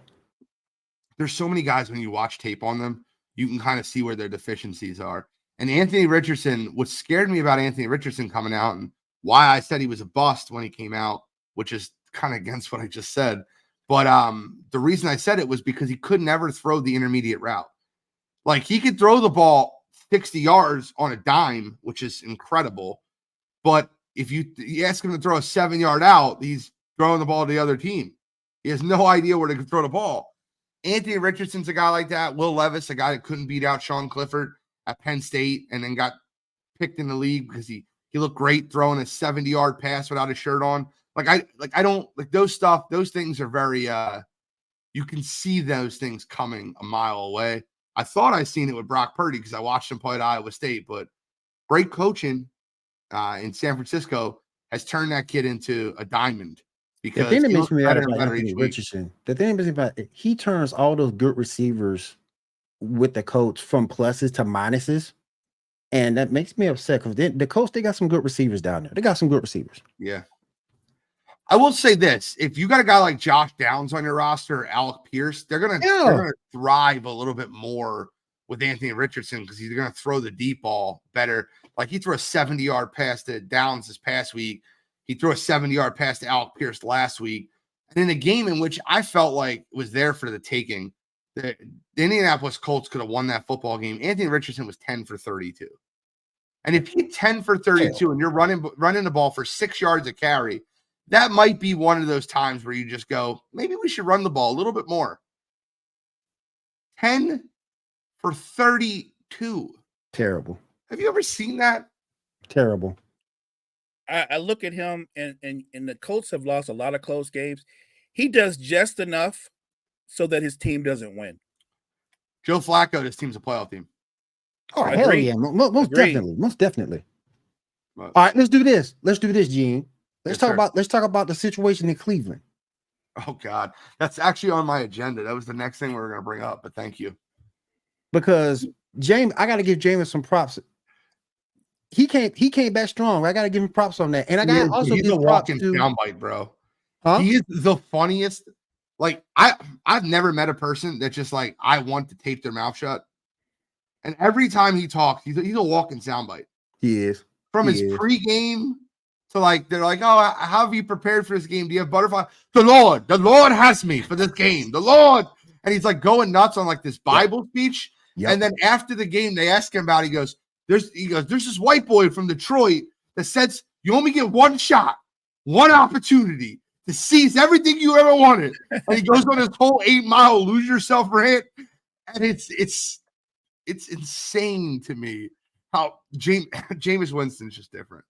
There's so many guys when you watch tape on them, you can kind of see where their deficiencies are. And Anthony Richardson, what scared me about Anthony Richardson coming out and why I said he was a bust when he came out, which is kind of against what I just said. But the reason I said it was because he could never throw the intermediate route. Like, he could throw the ball 60 yards on a dime, which is incredible. But if you ask him to throw a 7-yard out, he's throwing the ball to the other team. He has no idea where to throw the ball. Anthony Richardson's a guy like that. Will Levis, a guy that couldn't beat out Sean Clifford at Penn State and then got picked in the league because he looked great throwing a 70-yard pass without a shirt on. I don't like those things are very you can see those things coming a mile away. I thought I seen it with Brock Purdy because I watched him play at Iowa State, but great coaching in San Francisco has turned that kid into a diamond. Because the thing that makes me mad about Anthony Richardson, he turns all those good receivers with the coach from pluses to minuses, and that makes me upset because the coach, they got some good receivers down there. They got some good receivers. Yeah. I will say this: if you got a guy like Josh Downs on your roster, or Alec Pierce, they're gonna thrive a little bit more with Anthony Richardson because he's gonna throw the deep ball better. Like, he threw a 70-yard pass to Downs this past week. He threw a 70-yard pass to Alec Pierce last week. And in a game in which I felt like was there for the taking, the Indianapolis Colts could have won that football game. Anthony Richardson was 10 for 32. And if you're 10 for 32 and you're running the ball for 6 yards a carry, that might be one of those times where you just go, maybe we should run the ball a little bit more. 10 for 32. Terrible. Have you ever seen that? Terrible. I look at him, and the Colts have lost a lot of close games. He does just enough so that his team doesn't win. Joe Flacco, this team's a playoff team. Oh, hell yeah. Most definitely. All right, let's do this. Gene. Let's talk about the situation in Cleveland. Oh God, that's actually on my agenda. That was the next thing we were going to bring up, but thank you. Because I got to give Jameis some props. He came back strong. I got to give him props on that. And I got to also give props to soundbite, bro. Huh? He is the funniest. Like, I've never met a person that just like, I want to tape their mouth shut. And every time he talks, he's a walking soundbite. He is. From his pregame to like, they're like, oh, how have you prepared for this game? Do you have butterfly? The Lord has me for this game. The Lord. And he's like going nuts on like this Bible speech. Yep. And then after the game, they ask him about it. He goes, there's this white boy from Detroit that says you only get one shot, one opportunity to seize everything you ever wanted. And he goes on this whole 8-mile lose yourself rant. And it's insane to me how Jameis Winston's just different.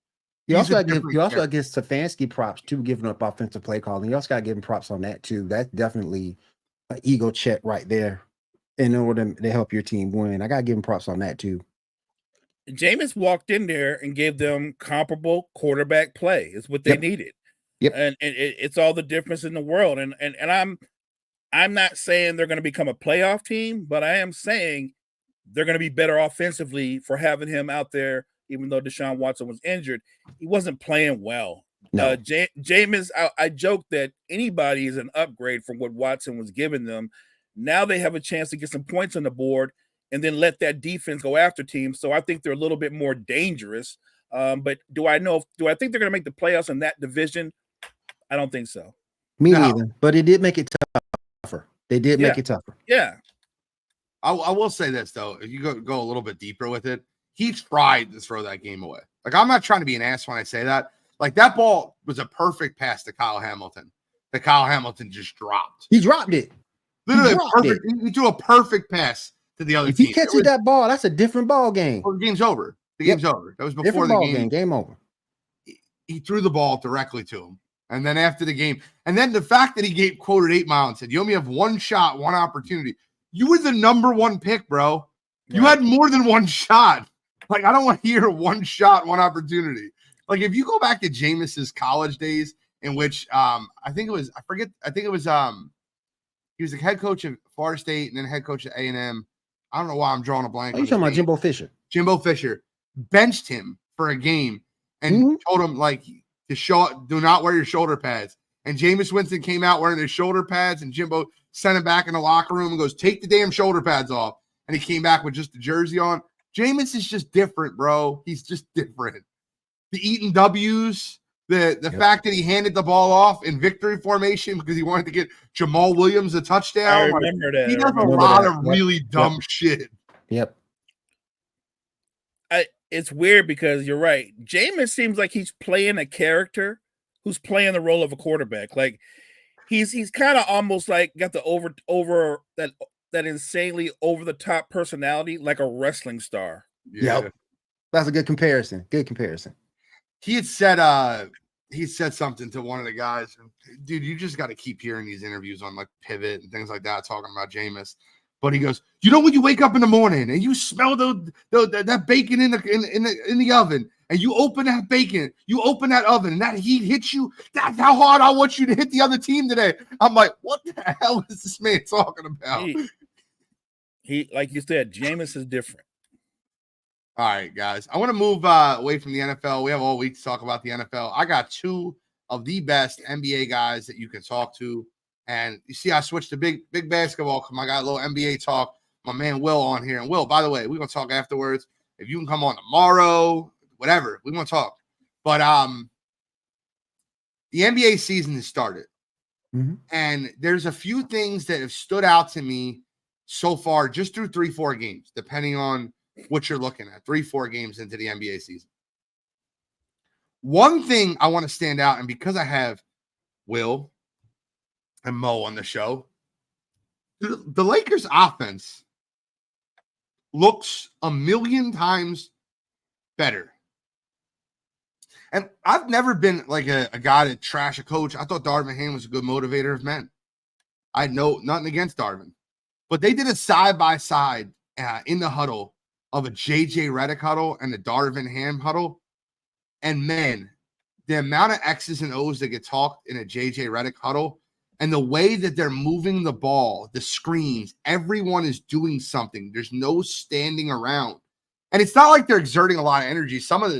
You He's also a got to give different Stefanski props too, giving up offensive play calling. You also got to give him props on that too. That's definitely an ego check right there in order to help your team win. I got to give him props on that too. Jameis walked in there and gave them comparable quarterback play. Is what they Yep. needed. Yep. And it's all the difference in the world. And I'm not saying they're going to become a playoff team, but I am saying they're going to be better offensively for having him out there. Even though Deshaun Watson was injured, he wasn't playing well. No. Jameis, I joked that anybody is an upgrade from what Watson was giving them. Now they have a chance to get some points on the board and then let that defense go after teams. So I think they're a little bit more dangerous. But do I think they're going to make the playoffs in that division? I don't think so. Me neither. But it did make it tougher. They did make it tougher. Yeah. I will say this though, if you go a little bit deeper with it, he tried to throw that game away. Like, I'm not trying to be an ass when I say that. Like, that ball was a perfect pass to Kyle Hamilton. That Kyle Hamilton just dropped. He dropped it. Literally perfect. He threw a perfect pass to the other if team. If he catches that ball, that's a different ball game. Well, the game's over. The game's over. That was before the game. Game over. He threw the ball directly to him. And then after the game, and then the fact that he quoted 8 Mile and said, you only have one shot, one opportunity. You were the number 1 pick, bro. You had more than one shot. Like, I don't want to hear one shot, one opportunity. Like, if you go back to Jameis's college days, in which he was the head coach of Florida State and then head coach of A&M. I don't know why I'm drawing a blank. Are you talking about Jimbo Fisher? Jimbo Fisher benched him for a game and told him, like, do not wear your shoulder pads. And Jameis Winston came out wearing his shoulder pads, and Jimbo sent him back in the locker room and goes, take the damn shoulder pads off. And he came back with just the jersey on. Jameis is just different, bro. He's just different. The eating W's, the fact that he handed the ball off in victory formation because he wanted to get Jamal Williams a touchdown. I remember that. He does a lot of really dumb shit. Yep. It's weird because you're right. Jameis seems like he's playing a character who's playing the role of a quarterback. Like, he's kind of almost like got the over that insanely over the top personality, like a wrestling star. Yeah. Yep. That's a good comparison. Good comparison. He had said something to one of the guys, dude, you just got to keep hearing these interviews on like Pivot and things like that, talking about Jameis. But he goes, you know, when you wake up in the morning and you smell that bacon in the oven, and you open that bacon, you open that oven, and that heat hits you. That's how hard I want you to hit the other team today. I'm like, what the hell is this man talking about? He like you said, Jameis is different. All right, guys. I want to move away from the NFL. We have all week to talk about the NFL. I got 2 of the best NBA guys that you can talk to. And you see, I switched to big basketball. I got a little NBA talk. My man Will on here. And Will, by the way, we're going to talk afterwards. If you can come on tomorrow, whatever, we're going to talk. But the NBA season has started. Mm-hmm. And there's a few things that have stood out to me so far, just through 3-4 games, depending on what you're looking at, 3-4 games into the NBA season. One thing I want to stand out, and because I have Will and Mo on the show, the Lakers offense looks a million times better. And I've never been like a guy to trash a coach. I thought Darvin Ham was a good motivator of men. I know nothing against Darvin, but they did a side-by-side in the huddle of a JJ Redick huddle and a Darvin Ham huddle. And man, the amount of X's and O's that get talked in a JJ Redick huddle and the way that they're moving the ball, the screens, everyone is doing something. There's no standing around. And it's not like they're exerting a lot of energy. Some of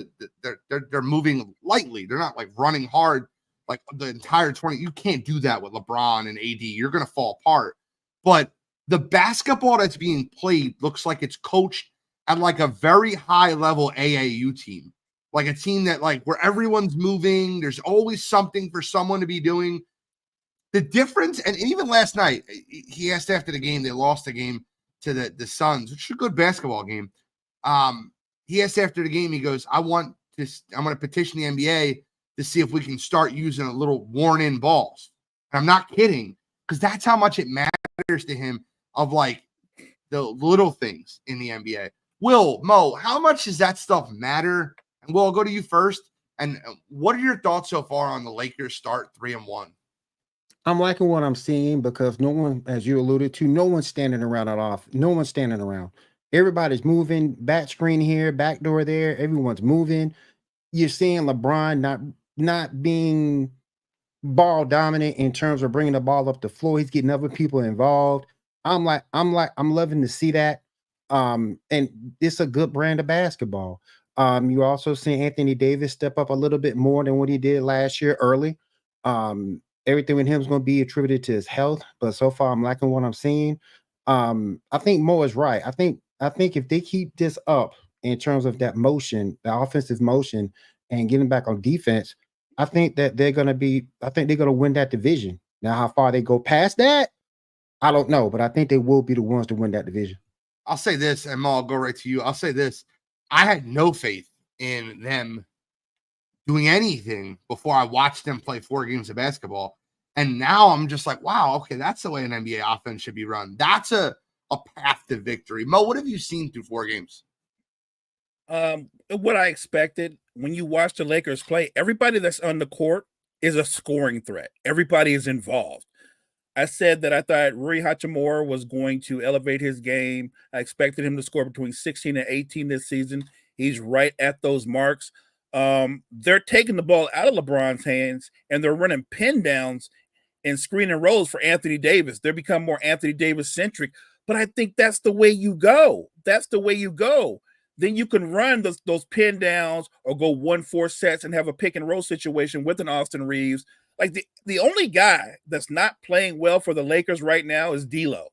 they're moving lightly. They're not like running hard like the entire 20. You can't do that with LeBron and AD. You're going to fall apart. But the basketball that's being played looks like it's coached at like a very high level AAU team, like a team that like where everyone's moving. There's always something for someone to be doing. The difference, and even last night, he asked after the game, they lost the game to the Suns, which is a good basketball game. He asked after the game, he goes, I'm going to petition the NBA to see if we can start using a little worn in balls. And I'm not kidding, because that's how much it matters to him of like the little things in the NBA. Will, Mo, how much does that stuff matter? And Will, I'll go to you first. And what are your thoughts so far on the Lakers start 3-1? I'm liking what I'm seeing because no one, as you alluded to, no one's standing around at off. No one's standing around. Everybody's moving. Back screen here, back door there. Everyone's moving. You're seeing LeBron not being ball dominant in terms of bringing the ball up the floor. He's getting other people involved. I'm loving to see that. And it's a good brand of basketball. You also see Anthony Davis step up a little bit more than what he did last year early. Everything with him is going to be attributed to his health, but so far I'm liking what I'm seeing. I think Mo is right. I think if they keep this up in terms of that motion, the offensive motion, and getting back on defense, I think they're going to win that division. Now, how far they go past that, I don't know, but I think they will be the ones to win that division. I'll say this, and Mo, I'll go right to you. I'll say this. I had no faith in them doing anything before I watched them play 4 games of basketball. And now I'm just like, wow, okay, that's the way an NBA offense should be run. That's a path to victory. Mo, what have you seen through 4 games? What I expected when you watch the Lakers play, everybody that's on the court is a scoring threat. Everybody is involved. I said that I thought Rui Hachimura was going to elevate his game. I expected him to score between 16 and 18 this season. He's right at those marks. They're taking the ball out of LeBron's hands and they're running pin downs and screen and rolls for Anthony Davis. They're become more Anthony Davis centric, but I think that's the way you go. That's the way you go. Then you can run those pin downs or go 1-4 sets and have a pick and roll situation with an Austin Reeves. Like the only guy that's not playing well for the Lakers right now is D'Lo.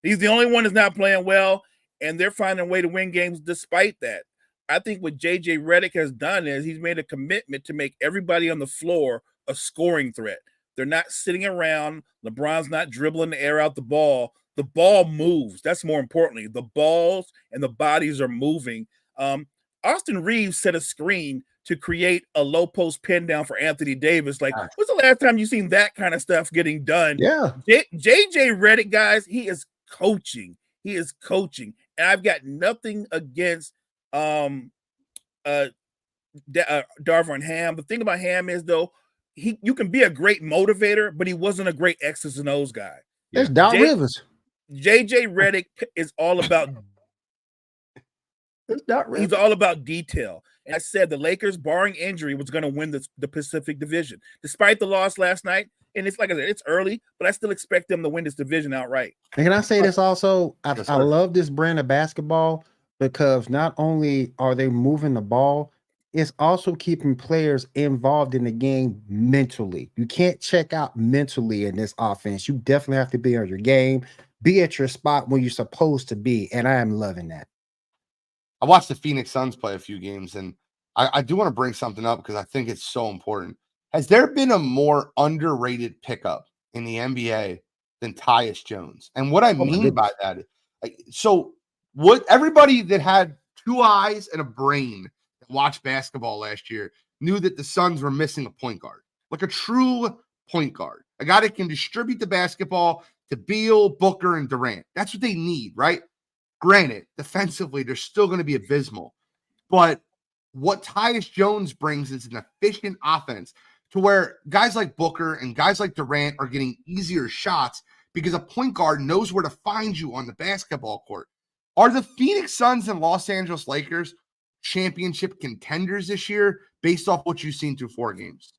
He's the only one that's not playing well, and they're finding a way to win games despite that. I think what JJ Redick has done is he's made a commitment to make everybody on the floor a scoring threat. They're not sitting around. LeBron's not dribbling the air out the ball. The ball moves. That's more importantly. The balls and the bodies are moving. Austin Reeves set a screen to create a low post pin down for Anthony Davis. Like, when's the last time you seen that kind of stuff getting done? Yeah. JJ Redick, guys, he is coaching. He is coaching. And I've got nothing against Darvin Ham. The thing about Ham is, though, you can be a great motivator, but he wasn't a great X's and O's guy. It's Doc Rivers. JJ Redick is all about he's all about detail. And I said the Lakers, barring injury, was going to win the Pacific Division, despite the loss last night. And it's like I said, it's early, but I still expect them to win this division outright. And can I say this also? I love this brand of basketball because not only are they moving the ball, it's also keeping players involved in the game mentally. You can't check out mentally in this offense. You definitely have to be on your game, be at your spot where you're supposed to be. And I am loving that. I watched the Phoenix Suns play a few games, and I do want to bring something up because I think it's so important. Has there been a more underrated pickup in the NBA than Tyus Jones? And what I mean by that, what everybody that had 2 eyes and a brain that watched basketball last year knew that the Suns were missing a point guard, like a true point guard, a guy that can distribute the basketball to Beal, Booker, and Durant. That's what they need, right? Granted, defensively, they're still going to be abysmal. But what Tyus Jones brings is an efficient offense to where guys like Booker and guys like Durant are getting easier shots because a point guard knows where to find you on the basketball court. Are the Phoenix Suns and Los Angeles Lakers championship contenders this year based off what you've seen through 4 games?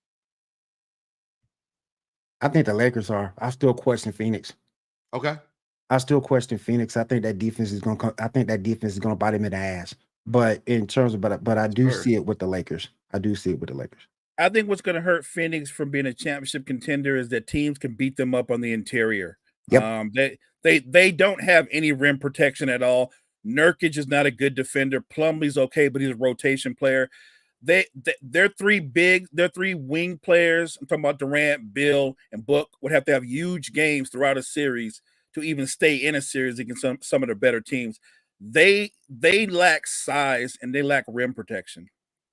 I think the Lakers are. I still question Phoenix. Okay. I still question Phoenix. I think that defense is going to bite him in the ass. But in terms of, but I do see it with the Lakers. I think what's going to hurt Phoenix from being a championship contender is that teams can beat them up on the interior. Yep. They don't have any rim protection at all. Nurkic is not a good defender. Plumlee's okay, but he's a rotation player. They're 3 wing players. I'm talking about Durant, Bill, and Book would have to have huge games throughout a series to even stay in a series against some of the better teams. They lack size and they lack rim protection.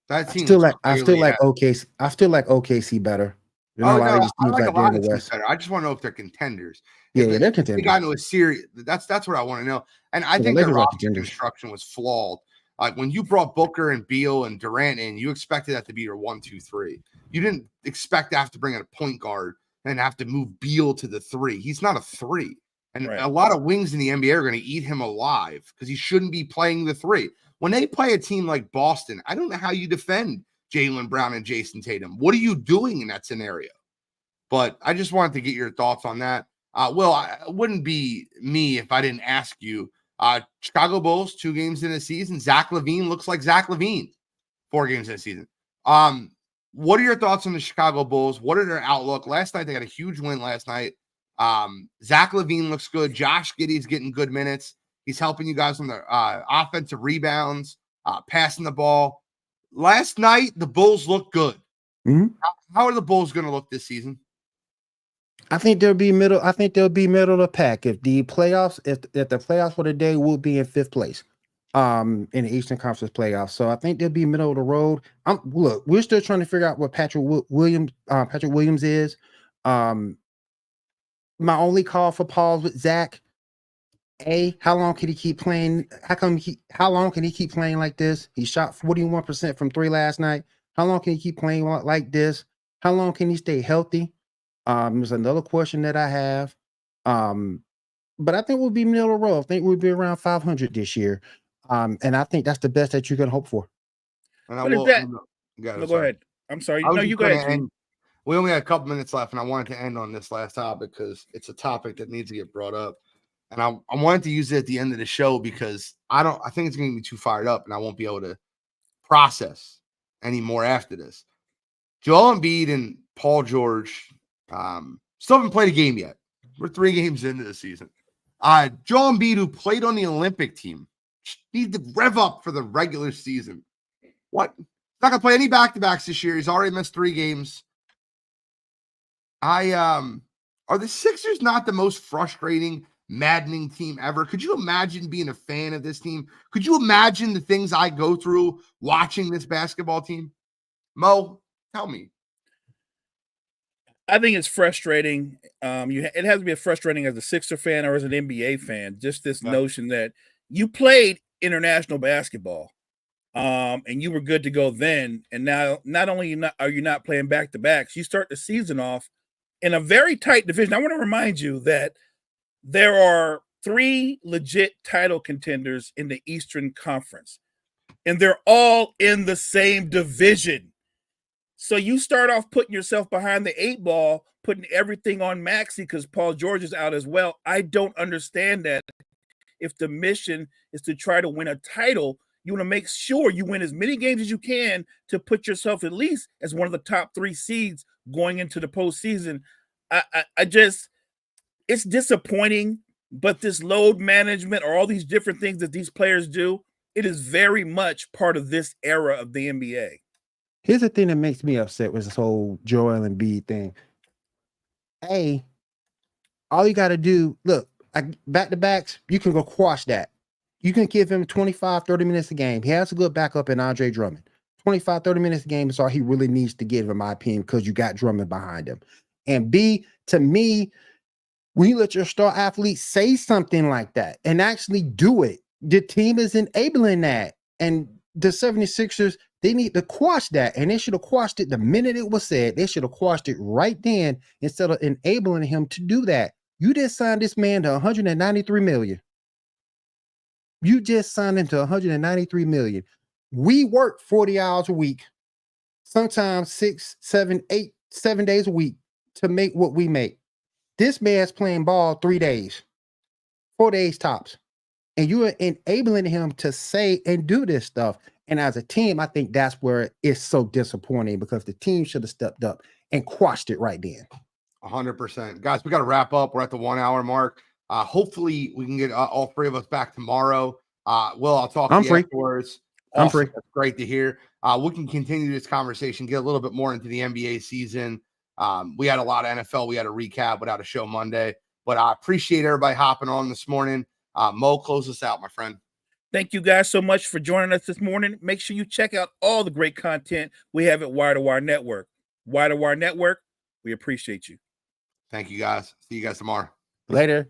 I still like OKC. I still like OKC better. I like a lot of teams better. I just want to know if they're contenders. Yeah, they're contenders. They got into a series. That's what I want to know. And I think their roster construction was flawed Like when you brought Booker and Beal and Durant in, you expected that to be your 1, 2, 3. You didn't expect to have to bring in a point guard and have to move Beal to the 3. He's not a 3. And Right. a lot of wings in the NBA are going to eat him alive because he shouldn't be playing the 3. When they play a team like Boston, I don't know how you defend Jaylen Brown and Jason Tatum. What are you doing in that scenario? But I just wanted to get your thoughts on that. Will, it wouldn't be me if I didn't ask you. Chicago Bulls, 2 games in the season. Zach LaVine looks like Zach LaVine, 4 games in the season. What are your thoughts on the Chicago Bulls? What are their outlook? Last night, they got a huge win last night. Zach LaVine looks good. Josh Giddey's getting good minutes. He's helping you guys on the offensive rebounds, passing the ball. Last night, the Bulls looked good. Mhm. How are the Bulls going to look this season? I think they'll be middle. I think they'll be middle of the pack. If the playoffs, if the playoffs for the day, will be in 5th place, in the Eastern Conference playoffs. So I think they'll be middle of the road. Look, we're still trying to figure out what Patrick Williams is. My only call for pause with Zach. How long can he keep playing? How long can he keep playing like this? He shot 41% from 3 last night. How long can he keep playing like this? How long can he stay healthy? There's another question that I have. But I think we'll be middle of the road. I think we'll be around 500 this year. And I think that's the best that you can hope for. And What is that? Go Go ahead. I'm sorry. I was No, just you go gonna ahead. end- We only had a couple minutes left, and I wanted to end on this last topic because it's a topic that needs to get brought up. And I wanted to use it at the end of the show because I think it's going to be too fired up, and I won't be able to process anymore after this. Joel Embiid and Paul George still haven't played a game yet. We're 3 games into the season. Joel Embiid, who played on the Olympic team, needs to rev up for the regular season. What? He's not going to play any back-to-backs this year. He's already missed 3 games. Are the Sixers not the most frustrating, maddening team ever? Could you imagine being a fan of this team? Could you imagine the things I go through watching this basketball team? Mo, tell me. I think it's frustrating. It has to be frustrating as a Sixer fan or as an NBA fan. Just this Yeah. notion that you played international basketball, and you were good to go then, and now not only are you not playing back to backs, you start the season off in a very tight division. I want to remind you that there are 3 legit title contenders in the Eastern Conference, and they're all in the same division. So you start off putting yourself behind the 8 ball, putting everything on Maxey because Paul George is out as well. I don't understand that. If the mission is to try to win a title, you want to make sure you win as many games as you can to put yourself at least as one of the top 3 seeds going into the postseason. I just, it's disappointing, but this load management or all these different things that these players do, it is very much part of this era of the NBA. Here's the thing that makes me upset with this whole Joel Embiid thing. All you got to do, look, back-to-backs, you can go quash that. You can give him 25, 30 minutes a game. He has a good backup in Andre Drummond. 25, 30 minutes a game is all he really needs to give, in my opinion, because you got Drummond behind him. And B, to me, when you let your star athlete say something like that and actually do it, the team is enabling that. And the 76ers, they need to quash that. And they should have quashed it the minute it was said. They should have quashed it right then instead of enabling him to do that. You just signed this man to $193 million. You just signed him to $193 million. We work 40 hours a week, sometimes 6, 7, 8, 7 days a week to make what we make. This man's playing ball 3 days, 4 days tops. And you are enabling him to say and do this stuff. And as a team, I think that's where it's so disappointing because the team should have stepped up and quashed it right then. 100%. Guys, we got to wrap up. We're at the 1 hour mark. Hopefully we can get all 3 of us back tomorrow. Will, I'll talk to you free. afterwards. I'm Awesome. free. That's great to hear. We can continue this conversation, get a little bit more into the NBA season. We had a lot of NFL. We had a recap without a show Monday, but I appreciate everybody hopping on this morning. Mo, close us out, my friend. Thank you guys so much for joining us this morning. Make sure you check out all the great content we have at Wire to Wire Network. Wire to Wire Network, we appreciate you. Thank you, guys. See you guys tomorrow. Later.